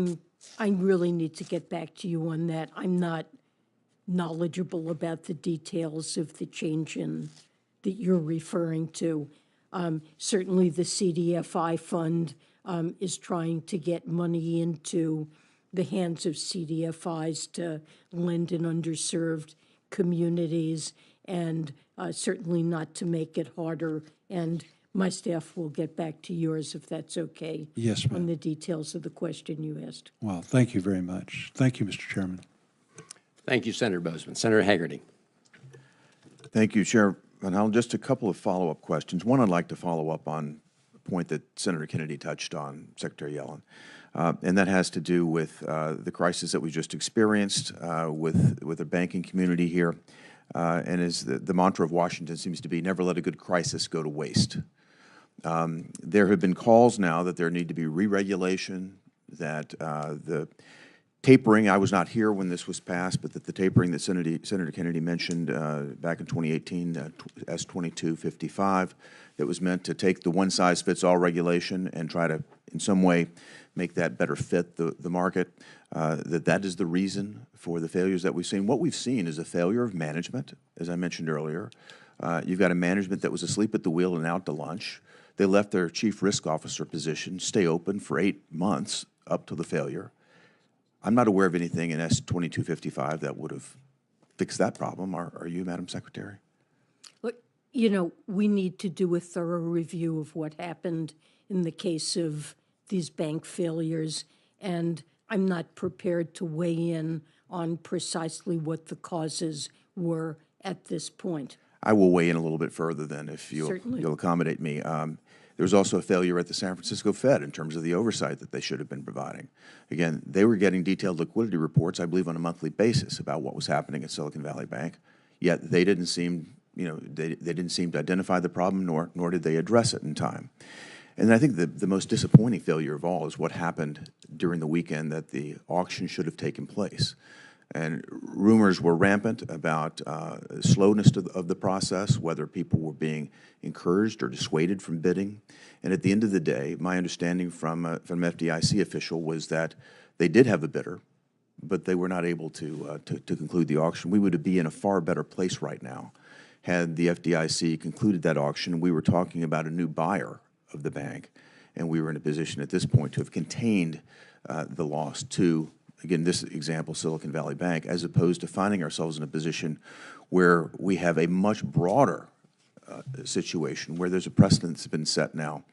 really need to get back to you on that. I'm not knowledgeable about the details of the change that you're referring to. Certainly the CDFI fund is trying to get money into the hands of CDFIs to lend in underserved communities, and certainly not to make it harder. And my staff will get back to yours if that's okay. Yes, ma'am. On the details of the question you asked. Well, thank you very much. Thank you, Mr. Chairman. Thank you, Senator Bozeman. Senator Hagerty. Thank you, Chair Van Hollen. Just a couple of follow-up questions. One, I'd like to follow up on a point that Senator Kennedy touched on, Secretary Yellen, and that has to do with the crisis that we just experienced with the banking community here. And as the mantra of Washington seems to be, never let a good crisis go to waste. There have been calls now that there need to be re-regulation, that the tapering, I was not here when this was passed, but that the tapering that Senator Kennedy mentioned back in 2018, S-2255, that was meant to take the one-size-fits-all regulation and try to, in some way, make that better fit the market, that is the reason for the failures that we've seen. What we've seen is a failure of management, as I mentioned earlier. You've got a management that was asleep at the wheel and out to lunch. They left their chief risk officer position stay open for 8 months up to the failure. I'm not aware of anything in S-2255 that would have fixed that problem. Are you, Madam Secretary? Look, you know, we need to do a thorough review of what happened in the case of these bank failures, and I'm not prepared to weigh in on precisely what the causes were at this point. I will weigh in a little bit further then, if Certainly. you'll accommodate me. There was also a failure at the San Francisco Fed in terms of the oversight that they should have been providing. Again, they were getting detailed liquidity reports, I believe, on a monthly basis about what was happening at Silicon Valley Bank, yet they didn't seem, they didn't seem to identify the problem, nor did they address it in time. And I think the most disappointing failure of all is what happened during the weekend, that the auction should have taken place. And rumors were rampant about slowness of the process, whether people were being encouraged or dissuaded from bidding. And at the end of the day, my understanding from an FDIC official was that they did have a bidder, but they were not able to conclude the auction. We would be in a far better place right now had the FDIC concluded that auction. We were talking about a new buyer of the bank, and we were in a position at this point to have contained the loss to, again, this example, Silicon Valley Bank, as opposed to finding ourselves in a position where we have a much broader situation, where there's a precedent that's been set now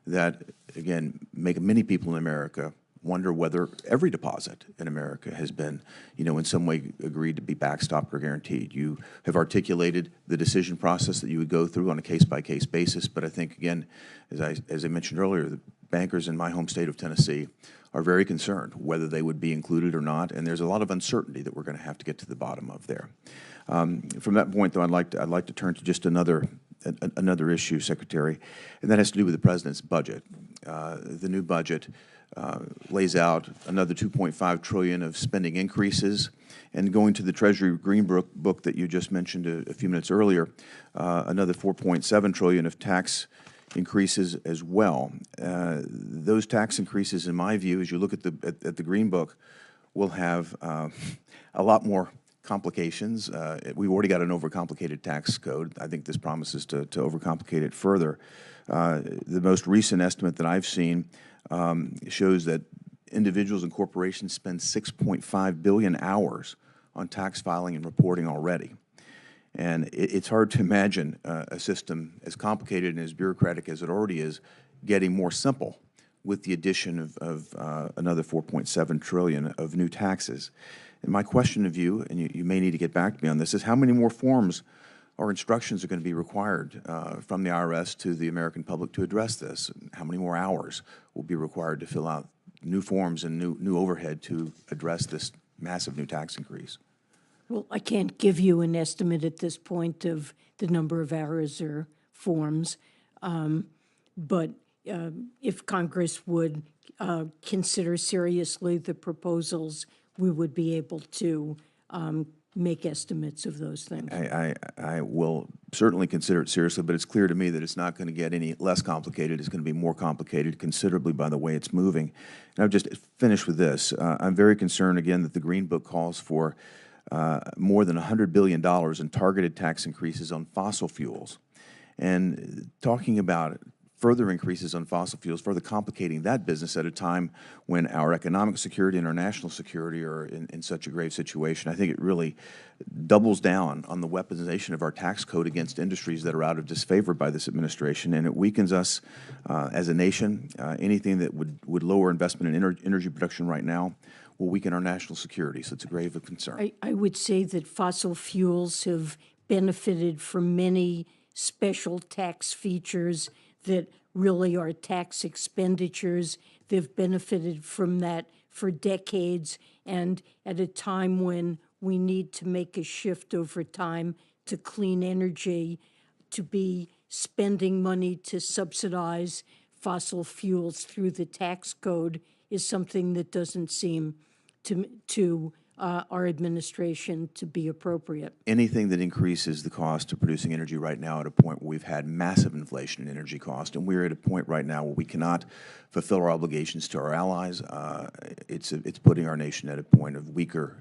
that, again, make many people in America wonder whether every deposit in America has been, in some way agreed to be backstopped or guaranteed. You have articulated the decision process that you would go through on a case-by-case basis, but I think, again, as I mentioned earlier, the bankers in my home state of Tennessee are very concerned whether they would be included or not, and there's a lot of uncertainty that we're going to have to get to the bottom of there. From that point, though, I'd like to turn to just another issue, Secretary, and that has to do with the President's budget. The new budget lays out another $2.5 trillion of spending increases, and going to the Treasury Green Book that you just mentioned a few minutes earlier, another $4.7 trillion of tax increases as well. Those tax increases, in my view, as you look at the Green Book, will have a lot more complications. We've already got an overcomplicated tax code. I think this promises to overcomplicate it further. The most recent estimate that I've seen shows that individuals and corporations spend 6.5 billion hours on tax filing and reporting already. And it's hard to imagine a system as complicated and as bureaucratic as it already is getting more simple with the addition of another 4.7 trillion of new taxes. And my question of you, and you may need to get back to me on this, is how many more forms or instructions are going to be required from the IRS to the American public to address this? How many more hours will be required to fill out new forms and new overhead to address this massive new tax increase? Well, I can't give you an estimate at this point of the number of hours or forms, but if Congress would consider seriously the proposals, we would be able to make estimates of those things. I will certainly consider it seriously, but it's clear to me that it's not going to get any less complicated. It's going to be more complicated considerably by the way it's moving. And I'll just finish with this. I'm very concerned, again, that the Green Book calls for more than $100 billion in targeted tax increases on fossil fuels. And talking about further increases on fossil fuels, further complicating that business at a time when our economic security and our national security are in such a grave situation. I think it really doubles down on the weaponization of our tax code against industries that are out of disfavor by this administration, and it weakens us as a nation. Anything that would lower investment in energy production right now will weaken our national security, so it's a grave concern. I would say that fossil fuels have benefited from many special tax features that really are tax expenditures. They've benefited from that for decades, and at a time when we need to make a shift over time to clean energy, to be spending money to subsidize fossil fuels through the tax code is something that doesn't seem to our administration to be appropriate. Anything that increases the cost of producing energy right now at a point where we've had massive inflation in energy cost, and we're at a point right now where we cannot fulfill our obligations to our allies, it's putting our nation at a point of weaker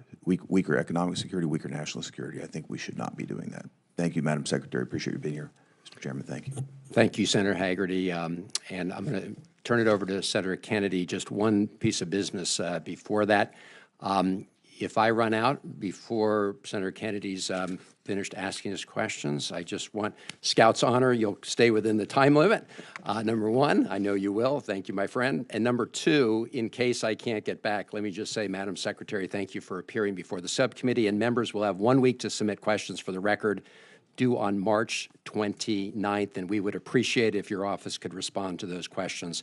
economic security, weaker national security. I think we should not be doing that. Thank you, Madam Secretary. Appreciate you being here. Mr. Chairman, thank you. Thank you, Senator Hagerty. And I'm going to turn it over to Senator Kennedy. Just one piece of business before that. If I run out before Senator Kennedy's finished asking his questions, I just want Scout's honor, you'll stay within the time limit. Number one, I know you will. Thank you, my friend. And number two, in case I can't get back, let me just say, Madam Secretary, thank you for appearing before the subcommittee, and members will have 1 week to submit questions for the record due on March 29th, and we would appreciate if your office could respond to those questions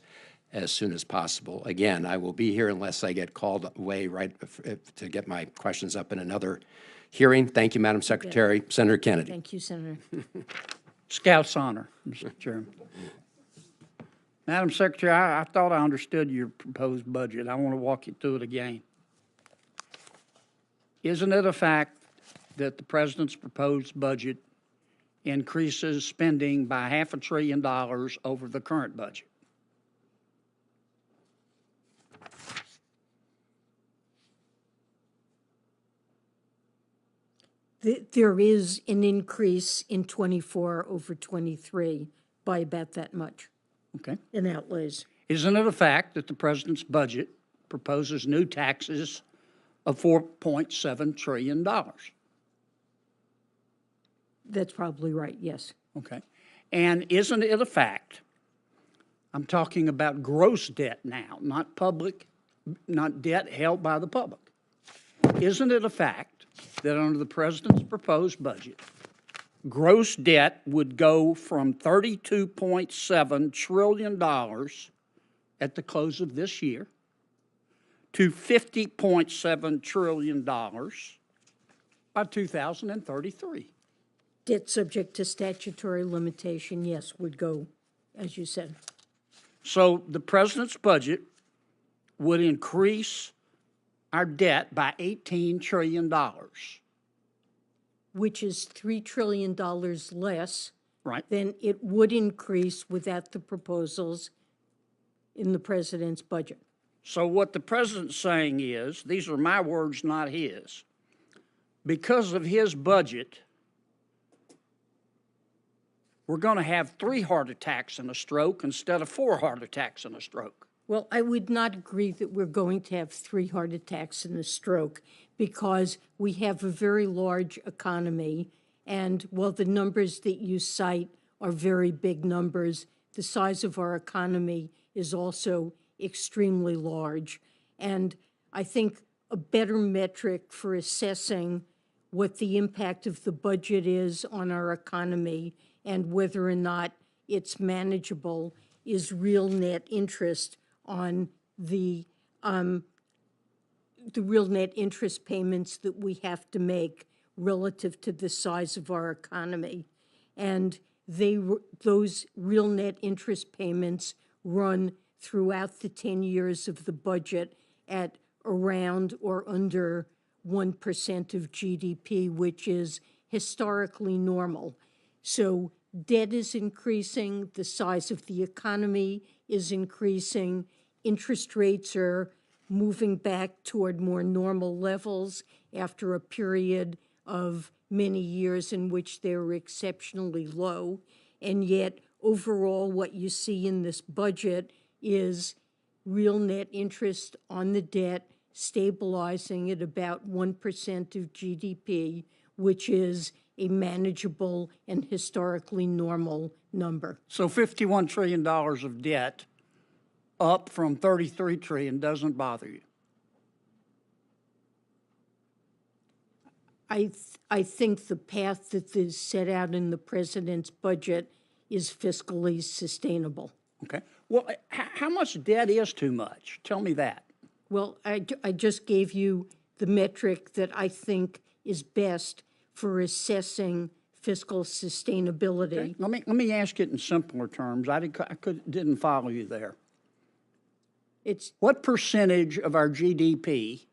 as soon as possible. Again, I will be here unless I get called away to get my questions up in another hearing. Thank you, Madam Secretary. Yeah. Senator Kennedy. Thank you, Senator. Scout's honor, Mr. Chairman. Madam Secretary, I thought I understood your proposed budget. I want to walk you through it again. Isn't it a fact that the President's proposed budget increases spending by $500 billion over the current budget? There is an increase in 24 over 23 by about that much. Okay. In outlays. Isn't it a fact that the President's budget proposes new taxes of $4.7 trillion? That's probably right, yes. Okay. And isn't it a fact, I'm talking about gross debt now, not public, not debt held by the public. Isn't it a fact that under the President's proposed budget, gross debt would go from $32.7 trillion at the close of this year to $50.7 trillion by 2033? Debt subject to statutory limitation, yes, would go, as you said. So the President's budget would increase our debt by $18 trillion. Which is $3 trillion less Right. than it would increase without the proposals in the President's budget. So what the President's saying is, these are my words, not his, because of his budget, we're going to have 3 heart attacks and a stroke instead of 4 heart attacks and a stroke. Well, I would not agree that we're going to have 3 heart attacks and a stroke because we have a very large economy, and while the numbers that you cite are very big numbers, the size of our economy is also extremely large. And I think a better metric for assessing what the impact of the budget is on our economy and whether or not it's manageable is real net interest on the real net interest payments that we have to make relative to the size of our economy. And those real net interest payments run throughout the 10 years of the budget at around or under 1% of GDP, which is historically normal. So debt is increasing, the size of the economy is increasing, interest rates are moving back toward more normal levels after a period of many years in which they were exceptionally low. And yet, overall, what you see in this budget is real net interest on the debt stabilizing at about 1% of GDP, which is a manageable and historically normal number. So $51 trillion of debt up from $33 trillion doesn't bother you? I think the path that is set out in the president's budget is fiscally sustainable. Okay. Well, how much debt is too much? Tell me that. Well, I just gave you the metric that I think is best for assessing fiscal sustainability. Okay. Let me ask it in simpler terms. I didn't follow you there. It's What percentage of our GDP,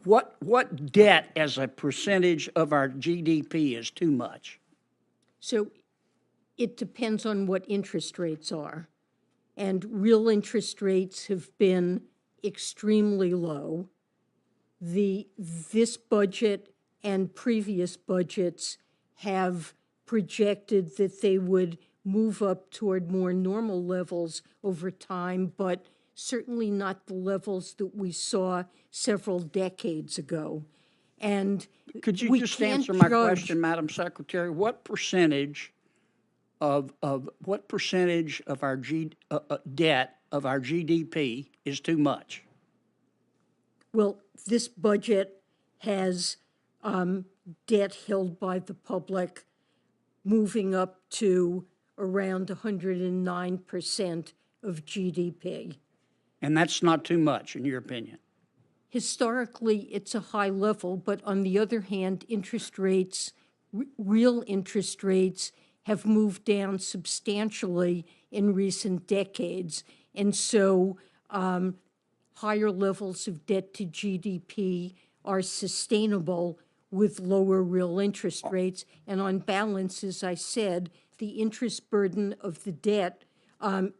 what debt as a percentage of our GDP is too much? so it depends on what interest rates are. And real interest rates have been extremely low. This budget and previous budgets have projected that they would move up toward more normal levels over time, but certainly not the levels that we saw several decades ago. And Could you we just can't answer my judge- question, Madam Secretary? What percentage of our debt of our GDP is too much? Well, this budget has debt held by the public moving up to around 109% of GDP. And that's not too much, in your opinion? Historically, it's a high level, but on the other hand, interest rates, real interest rates, have moved down substantially in recent decades. And so higher levels of debt to GDP are sustainable with lower real interest rates. And on balance, as I said, the interest burden of the debt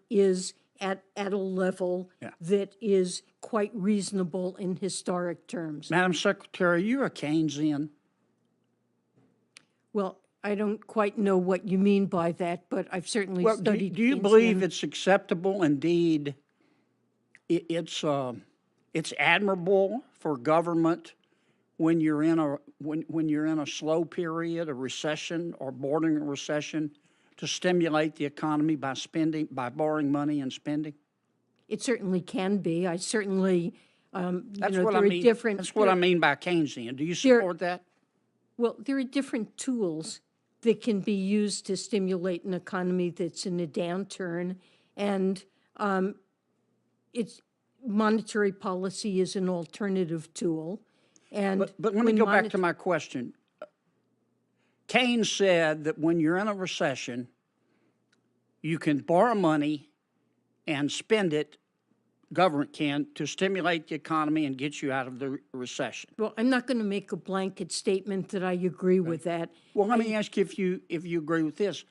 is at a level that is quite reasonable in historic terms. Madam Secretary, are you a Keynesian? Well, I don't quite know what you mean by that, but I've certainly Well, studied do you Keynesian. believe it's acceptable, indeed, it's admirable for government when you're in a slow period, a recession, or bordering a recession, to stimulate the economy by borrowing money and spending? It certainly can be. I certainly, That's there what I are mean. different. That's what I mean by Keynesian. Do you support that? Well, there are different tools that can be used to stimulate an economy that's in a downturn, and monetary policy is an alternative tool. And But let me go back to my question. Keynes said that when you're in a recession, you can borrow money and spend it, government can, to stimulate the economy and get you out of the recession. Well, I'm not going to make a blanket statement that I agree with that. Well, let me ask you if you agree with this.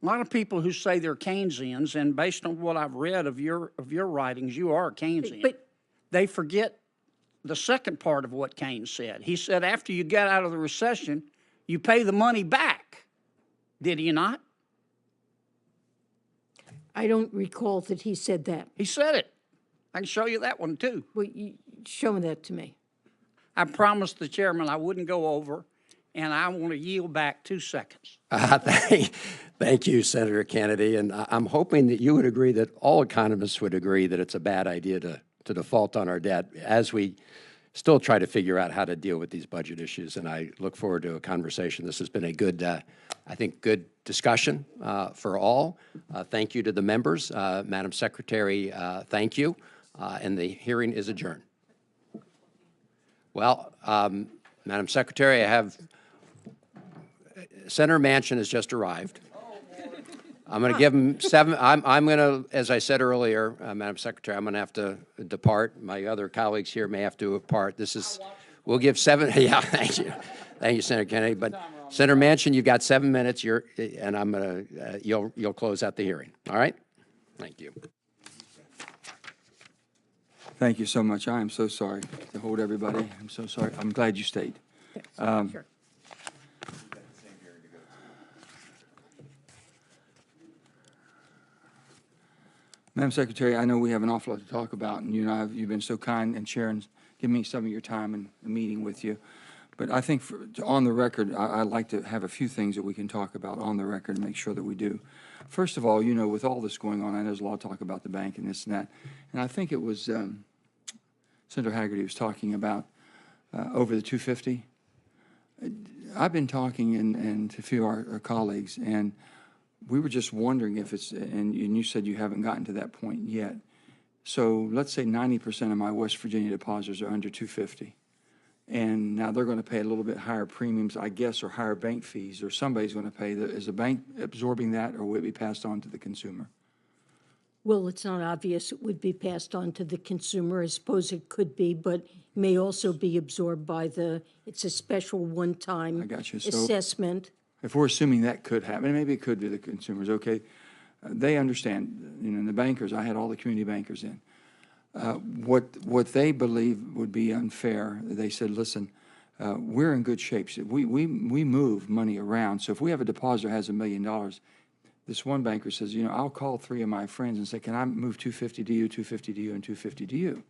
A lot of people who say they're Keynesians, and based on what I've read of your writings, you are a Keynesian. But They forget the second part of what Keynes said. He said after you get out of the recession, you pay the money back. Did he not? I don't recall that he said that. He said it. I can show you that one too. Well, show that to me. I promised the chairman I wouldn't go over, and I want to yield back 2 seconds. Thank you, Senator Kennedy. And I'm hoping that you would agree that all economists would agree that it's a bad idea to default on our debt. As we still try to figure out how to deal with these budget issues, and I look forward to a conversation. This has been a good, I think, good discussion for all. Thank you to the members. Madam Secretary, thank you, and the hearing is adjourned. Well, Madam Secretary, I have Senator Manchin has just arrived. I'm going to give him 7. I'm going to, as I said earlier, Madam Secretary, I'm going to have to depart. My other colleagues here may have to depart. We'll give 7. Yeah, thank you, Senator Kennedy. But Senator Manchin, you've got 7 minutes. And I'm going to you'll close out the hearing. All right? Thank you. Thank you so much. I am so sorry to hold everybody. I'm so sorry. I'm glad you stayed. Sure. Madam Secretary, I know we have an awful lot to talk about, and you've been so kind and sharing, giving me some of your time in a meeting with you. But I think on the record, I'd like to have a few things that we can talk about on the record and make sure that we do. First of all, with all this going on, I know there's a lot of talk about the bank and this and that. And I think it was Senator Hagerty was talking about over the 250. I've been talking and to a few of our colleagues, and we were just wondering if it's, and you said you haven't gotten to that point yet. So let's say 90% of my West Virginia depositors are under 250. And now they're going to pay a little bit higher premiums, I guess, or higher bank fees, or somebody's going to pay. Is the bank absorbing that, or will it be passed on to the consumer? Well, it's not obvious it would be passed on to the consumer. I suppose it could be, but may also be absorbed by it's a special one-time assessment. If we're assuming that could happen, and maybe it could be the consumers, okay, they understand, the bankers, I had all the community bankers in. What they believe would be unfair, they said, listen, we're in good shape. We move money around. So if we have a depositor has $1 million, this one banker says, I'll call 3 of my friends and say, can I move 250 to you, 250 to you, and 250 to you?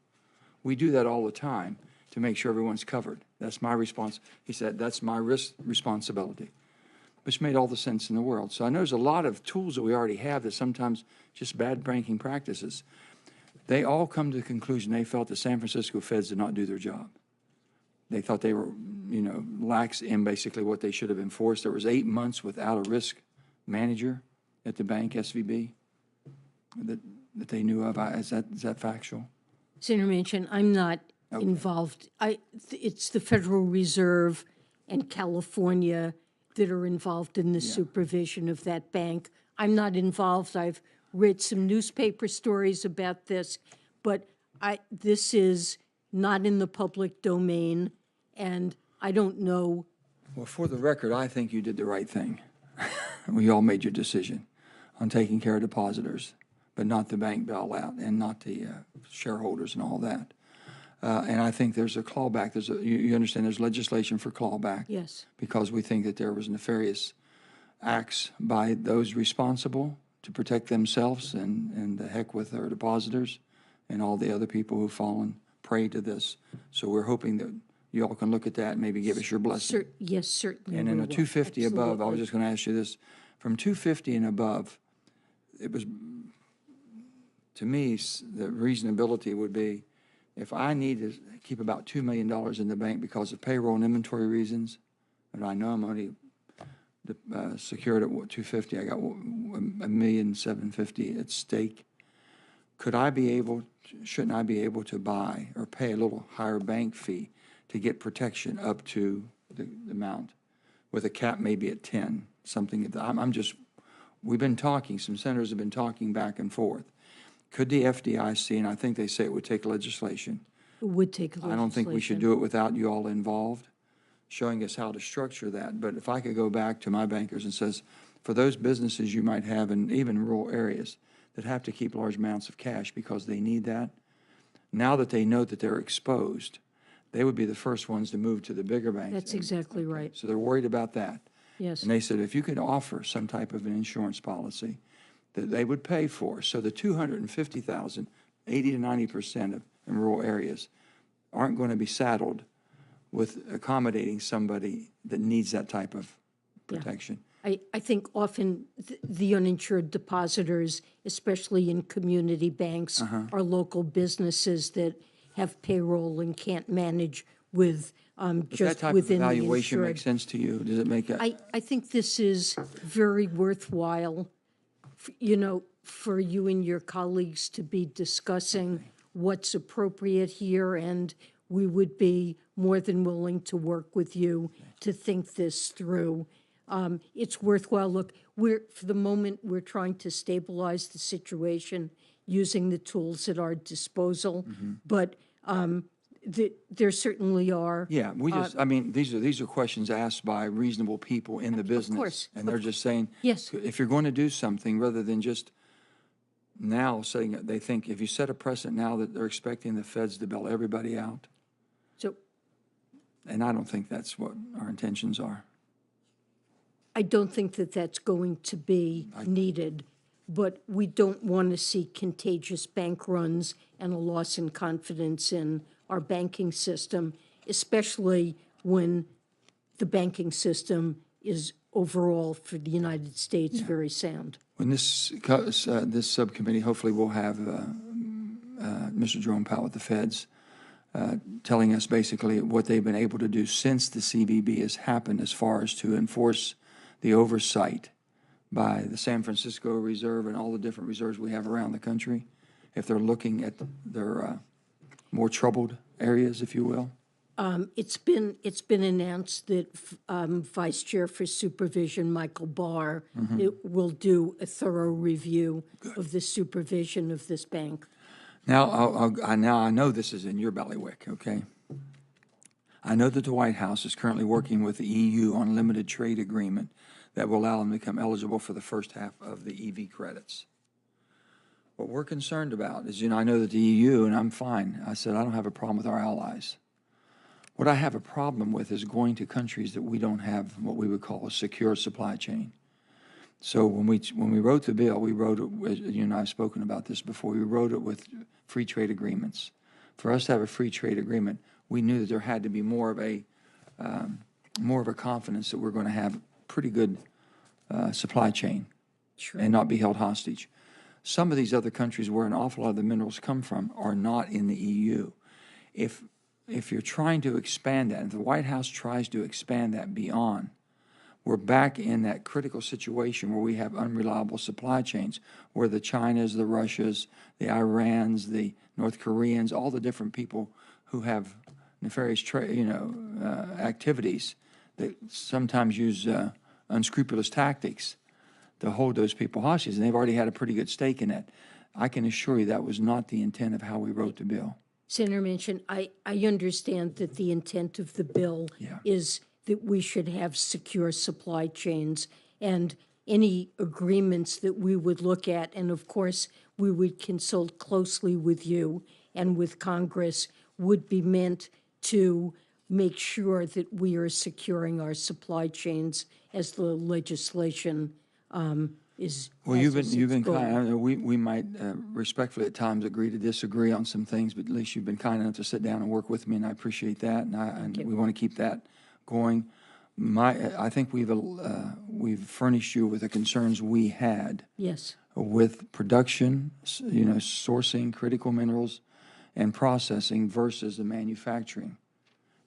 We do that all the time to make sure everyone's covered. That's my response. He said, that's my responsibility. Which made all the sense in the world. So I know there's a lot of tools that we already have that sometimes just bad banking practices. They all come to the conclusion they felt the San Francisco feds did not do their job. They thought they were, lax in basically what they should have enforced. There was 8 months without a risk manager at the bank, SVB, that they knew of. Is that factual? Senator Manchin, I'm not involved. It's the Federal Reserve and California that are involved in the supervision of that bank. I'm not involved. I've read some newspaper stories about this, but this is not in the public domain, and I don't know. Well, for the record, I think you did the right thing. We all made your decision on taking care of depositors, but not the bank bailout and not the shareholders and all that. And I think there's a clawback. You understand there's legislation for clawback. Yes. Because we think that there was nefarious acts by those responsible to protect themselves and the heck with their depositors and all the other people who've fallen prey to this. So we're hoping that you all can look at that and maybe give us your blessing. Yes, certainly. And in a 250 above, I was just going to ask you this. From 250 and above, it was, to me, the reasonability would be if I need to keep about $2 million in the bank because of payroll and inventory reasons, and I know I'm only secured at 250, I got $1,750,000 at stake. Shouldn't I be able to buy or pay a little higher bank fee to get protection up to the amount, with a cap maybe at 10, something? We've been talking, some senators have been talking back and forth. Could the FDIC, and I think they say it would take legislation. It would take legislation. I don't think we should do it without you all involved, showing us how to structure that. But if I could go back to my bankers and says, for those businesses you might have in even rural areas that have to keep large amounts of cash because they need that, now that they know that they're exposed, they would be the first ones to move to the bigger banks. That's exactly right. So they're worried about that. Yes. And they said, if you could offer some type of an insurance policy that they would pay for, so the $250,000, 80 to 90% in rural areas aren't going to be saddled with accommodating somebody that needs that type of protection. I think often the uninsured depositors, especially in community banks, are local businesses that have payroll and can't manage with Does that just type of within the evaluation make insured. sense to you? Does it make a? I think this is very worthwhile, for you and your colleagues to be discussing what's appropriate here, and we would be more than willing to work with you to think this through. It's worthwhile. Look, for the moment, we're trying to stabilize the situation using the tools at our disposal, but there certainly are. Yeah, we just, I mean, these are questions asked by reasonable people in the business. course, And they're just saying. Yes. If you're going to do something, rather than just now saying, they think, if you set a precedent now that they're expecting the feds to bail everybody out, So and I don't think that's what our intentions are. I don't think that that's going to be needed, but we don't want to see contagious bank runs and a loss in confidence in our banking system, especially when the banking system is overall for the United States very sound. When this subcommittee, hopefully we'll have Mr. Jerome Powell with the feds telling us basically what they've been able to do since the CBB has happened as far as to enforce the oversight by the San Francisco Reserve and all the different reserves we have around the country, if they're looking at their more troubled areas, if you will. It's been announced that Vice Chair for Supervision, Michael Barr, will do a thorough review of the supervision of this bank. Now, now I know this is in your bailiwick, okay? I know that the White House is currently working with the EU on a limited trade agreement that will allow them to become eligible for the first half of the EV credits. What we're concerned about is, I know that the EU, and I'm fine, I said I don't have a problem with our allies. What I have a problem with is going to countries that we don't have what we would call a secure supply chain. So when we wrote the bill, we wrote it, you and I have spoken about this before, we wrote it with free trade agreements. For us to have a free trade agreement, we knew that there had to be more of a confidence that we're going to have pretty good supply chain and not be held hostage. Some of these other countries where an awful lot of the minerals come from are not in the EU. If you're trying to expand that, if the White House tries to expand that beyond, we're back in that critical situation where we have unreliable supply chains, where the Chinas, the Russias, the Irans, the North Koreans, all the different people who have nefarious activities that sometimes use unscrupulous tactics to hold those people hostage, and they've already had a pretty good stake in it. I can assure you that was not the intent of how we wrote the bill. Senator Manchin, I understand that the intent of the bill is that we should have secure supply chains, and any agreements that we would look at, and of course, we would consult closely with you and with Congress, would be meant to make sure that we are securing our supply chains as the legislation is. Well, you've been kind. We might respectfully at times agree to disagree on some things, but at least you've been kind enough to sit down and work with me, and I appreciate that. And we want to keep that going. I think we've furnished you with the concerns we had. Yes. With production, sourcing critical minerals, and processing versus the manufacturing,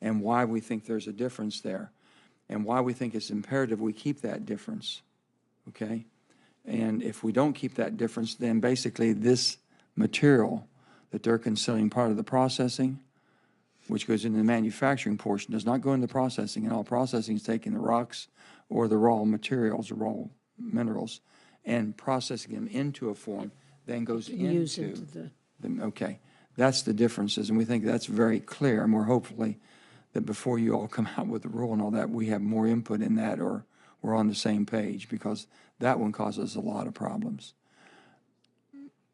and why we think there's a difference there, and why we think it's imperative we keep that difference. Okay. And if we don't keep that difference, then basically this material that they're considering part of the processing, which goes into the manufacturing portion, does not go into processing, and all processing is taking the rocks or the raw materials, or raw minerals, and processing them into a form, then goes into the, okay. That's the differences, and we think that's very clear, and we're hopefully that before you all come out with the rule and all that, we have more input in that, or we're on the same page, because that one causes a lot of problems.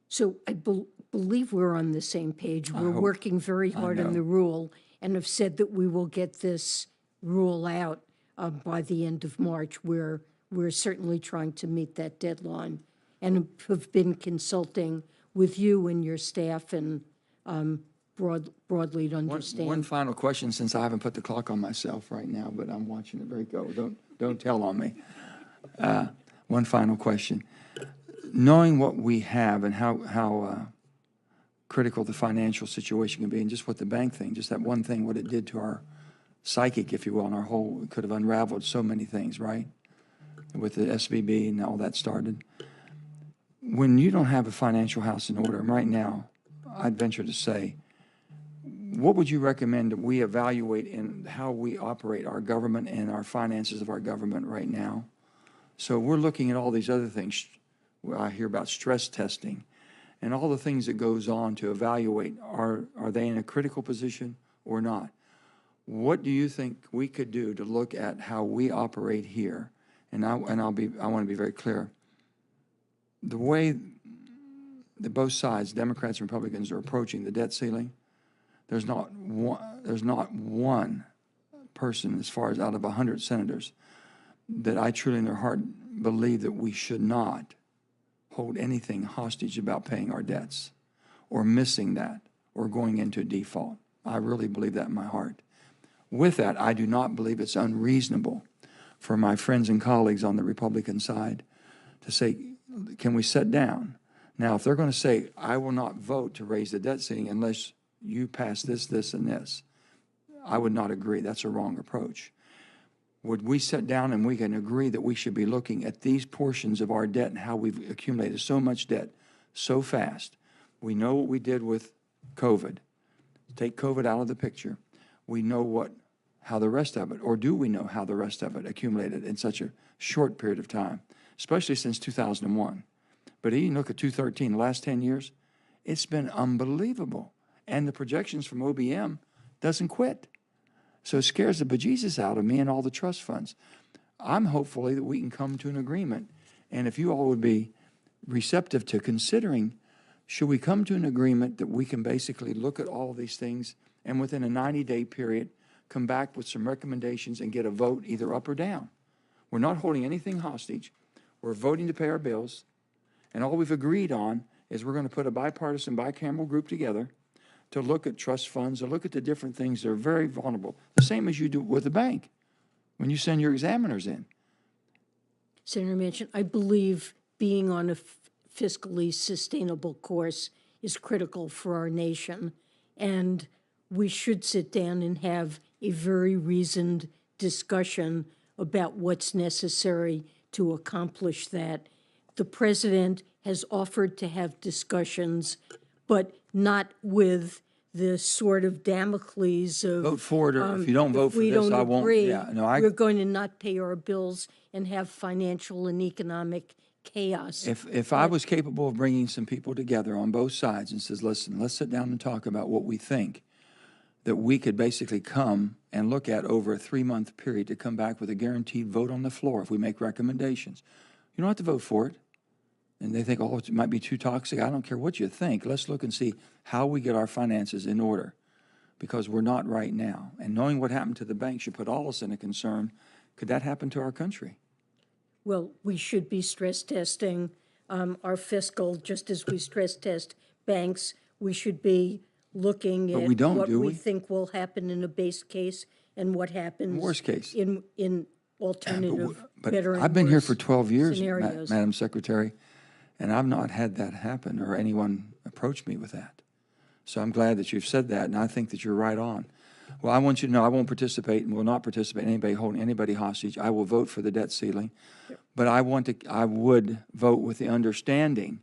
So I believe we're on the same page. We're working very hard on the rule and have said that we will get this rule out by the end of March. We're certainly trying to meet that deadline and have been consulting with you and your staff and broadly to understand. One final question, since I haven't put the clock on myself right now, but I'm watching it very go. Don't tell on me. One final question. Knowing what we have and how critical the financial situation can be, and just what the bank thing, just that one thing, what it did to our psychic, if you will, and our whole, it could have unraveled so many things, right? With the SVB and all that started. When you don't have a financial house in order, and right now, I'd venture to say, what would you recommend that we evaluate in how we operate our government and our finances of our government right now? So we're looking at all these other things. I hear about stress testing and all the things that goes on to evaluate, are they in a critical position or not? What do you think we could do to look at how we operate here? And I want to be very clear. The way that both sides, Democrats and Republicans, are approaching the debt ceiling, there's not one person, as far as out of 100 senators, that I truly in their heart believe that we should not hold anything hostage about paying our debts or missing that or going into default. I really believe that in my heart. With that, I do not believe it's unreasonable for my friends and colleagues on the Republican side to say, can we sit down? Now, if they're going to say, I will not vote to raise the debt ceiling unless you pass this, this, and this, I would not agree. That's a wrong approach. Would we sit down and we can agree that we should be looking at these portions of our debt and how we've accumulated so much debt so fast? We know what we did with COVID. Take COVID out of the picture. We know how the rest of it, or do we know how the rest of it accumulated in such a short period of time, especially since 2001. But you look at 2013, the last 10 years, it's been unbelievable. And the projections from OBM doesn't quit. So it scares the bejesus out of me and all the trust funds. I'm hopefully that we can come to an agreement. And if you all would be receptive to considering, should we come to an agreement that we can basically look at all these things and within a 90-day period, come back with some recommendations and get a vote either up or down? We're not holding anything hostage. We're voting to pay our bills. And all we've agreed on is we're going to put a bipartisan, bicameral group together to look at trust funds, to look at the different things that are very vulnerable, the same as you do with the bank when you send your examiners in. Senator Manchin, I believe being on a fiscally sustainable course is critical for our nation, and we should sit down and have a very reasoned discussion about what's necessary to accomplish that. The president has offered to have discussions, but not with the sort of Damocles of Vote for it, or if you don't vote for this, I won't. Yeah, no, we're going to not pay our bills and have financial and economic chaos. If I was capable of bringing some people together on both sides and says, listen, let's sit down and talk about what we think, that we could basically come and look at over a 3-month period to come back with a guaranteed vote on the floor if we make recommendations. You don't have to vote for it. And they think, oh, it might be too toxic. I don't care what you think. Let's look and see how we get our finances in order, because we're not right now. And knowing what happened to the bank should put all of us in a concern. Could that happen to our country? Well, we should be stress testing our fiscal, just as we stress test banks. We should be looking at what we think will happen in a base case and what happens worst case in alternative, but better and I've been here worse for 12 years, scenarios. Madam Secretary, and I've not had that happen or anyone approach me with that. So I'm glad that you've said that, and I think that you're right on. Well, I want you to know I won't participate and will not participate in anybody holding anybody hostage. I will vote for the debt ceiling, but I would vote with the understanding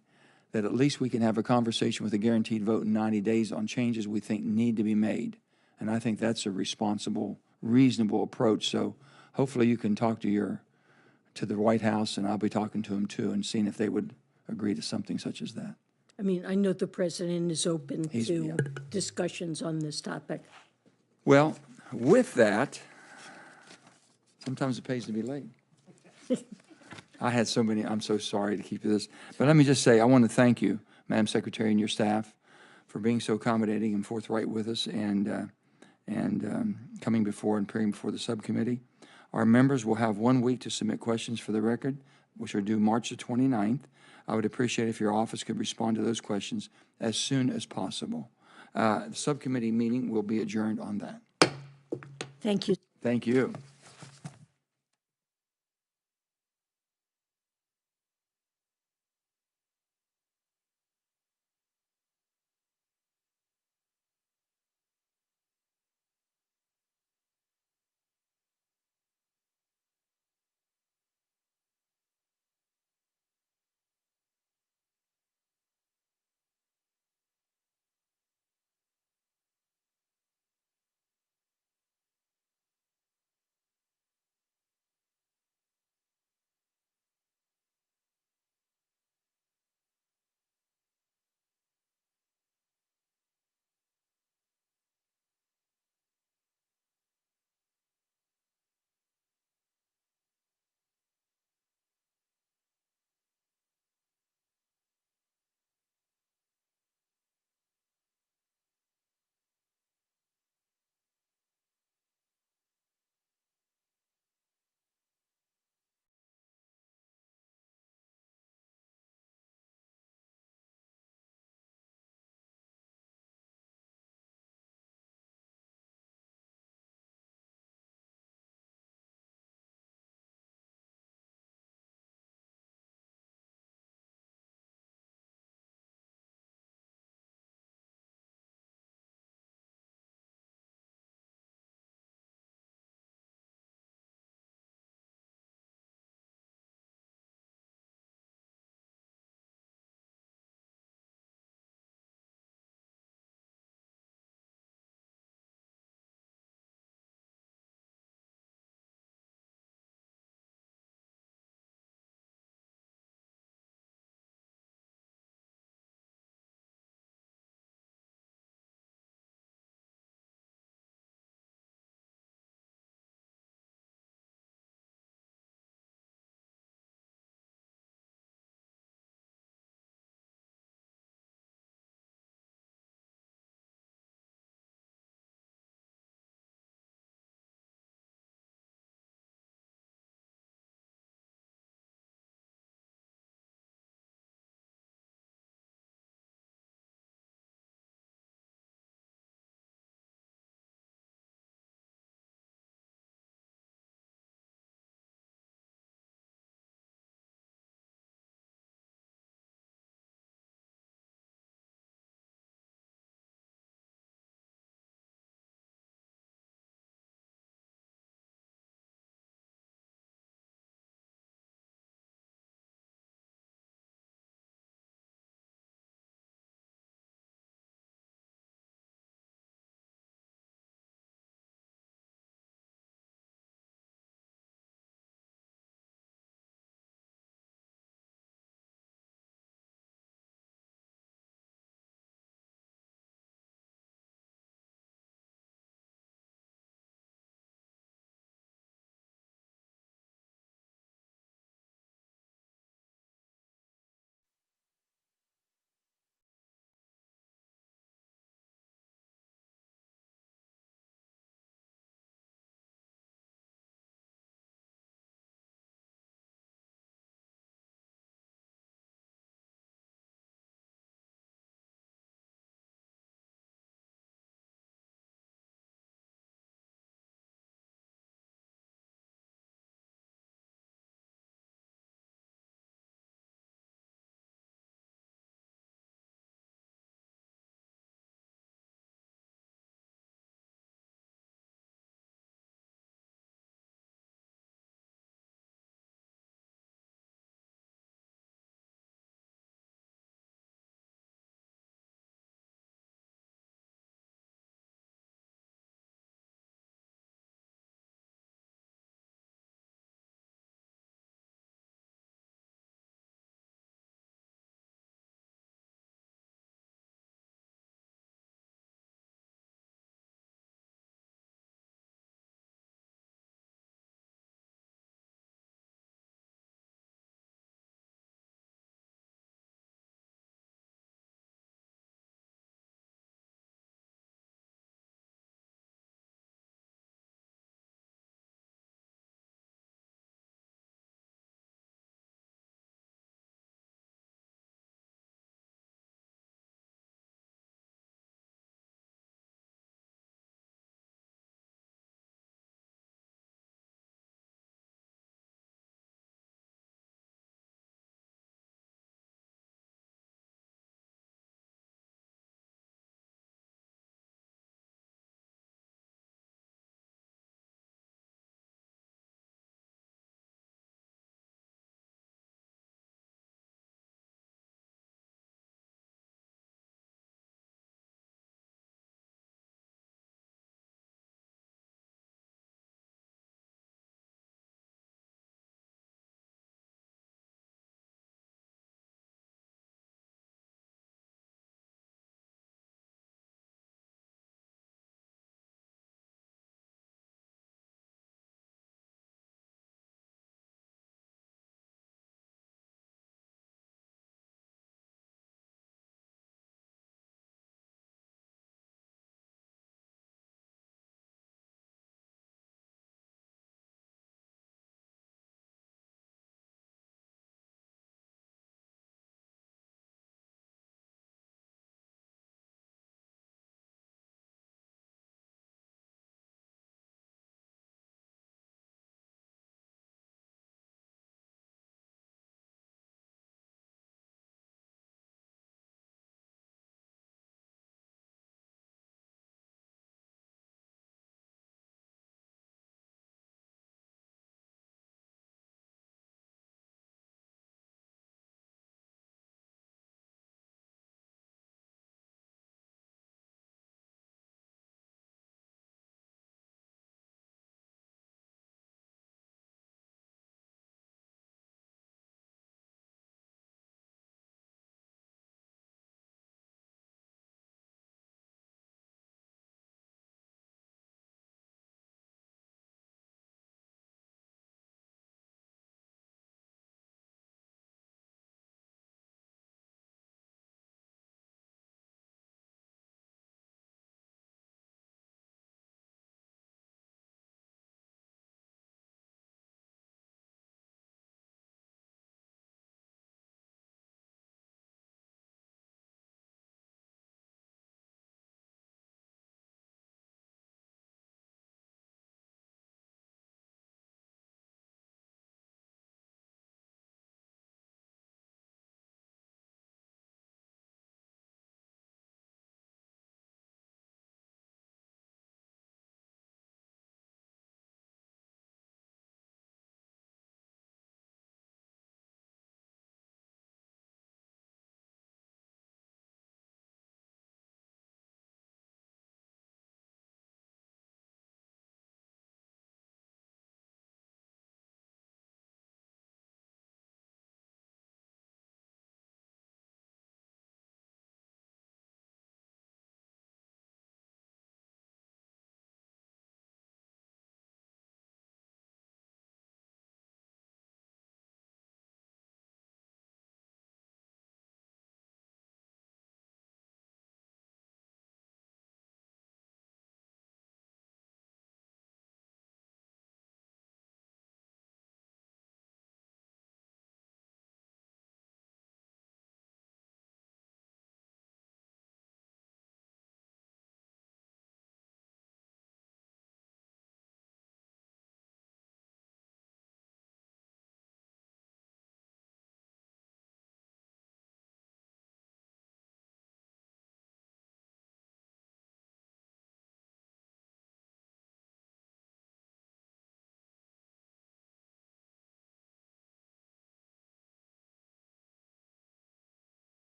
that at least we can have a conversation with a guaranteed vote in 90 days on changes we think need to be made. And I think that's a responsible, reasonable approach. So hopefully you can talk to the White House, and I'll be talking to them too and seeing if they would agree to something such as that. I mean, I know the president is open to discussions on this topic. Well, with that, sometimes it pays to be late. I had so many, I'm so sorry to keep this. But let me just say, I want to thank you, Madam Secretary, and your staff for being so accommodating and forthright with us and coming before and appearing before the subcommittee. Our members will have 1 week to submit questions for the record, which are due March the 29th. I would appreciate if your office could respond to those questions as soon as possible. The subcommittee meeting will be adjourned on that. Thank you. Thank you.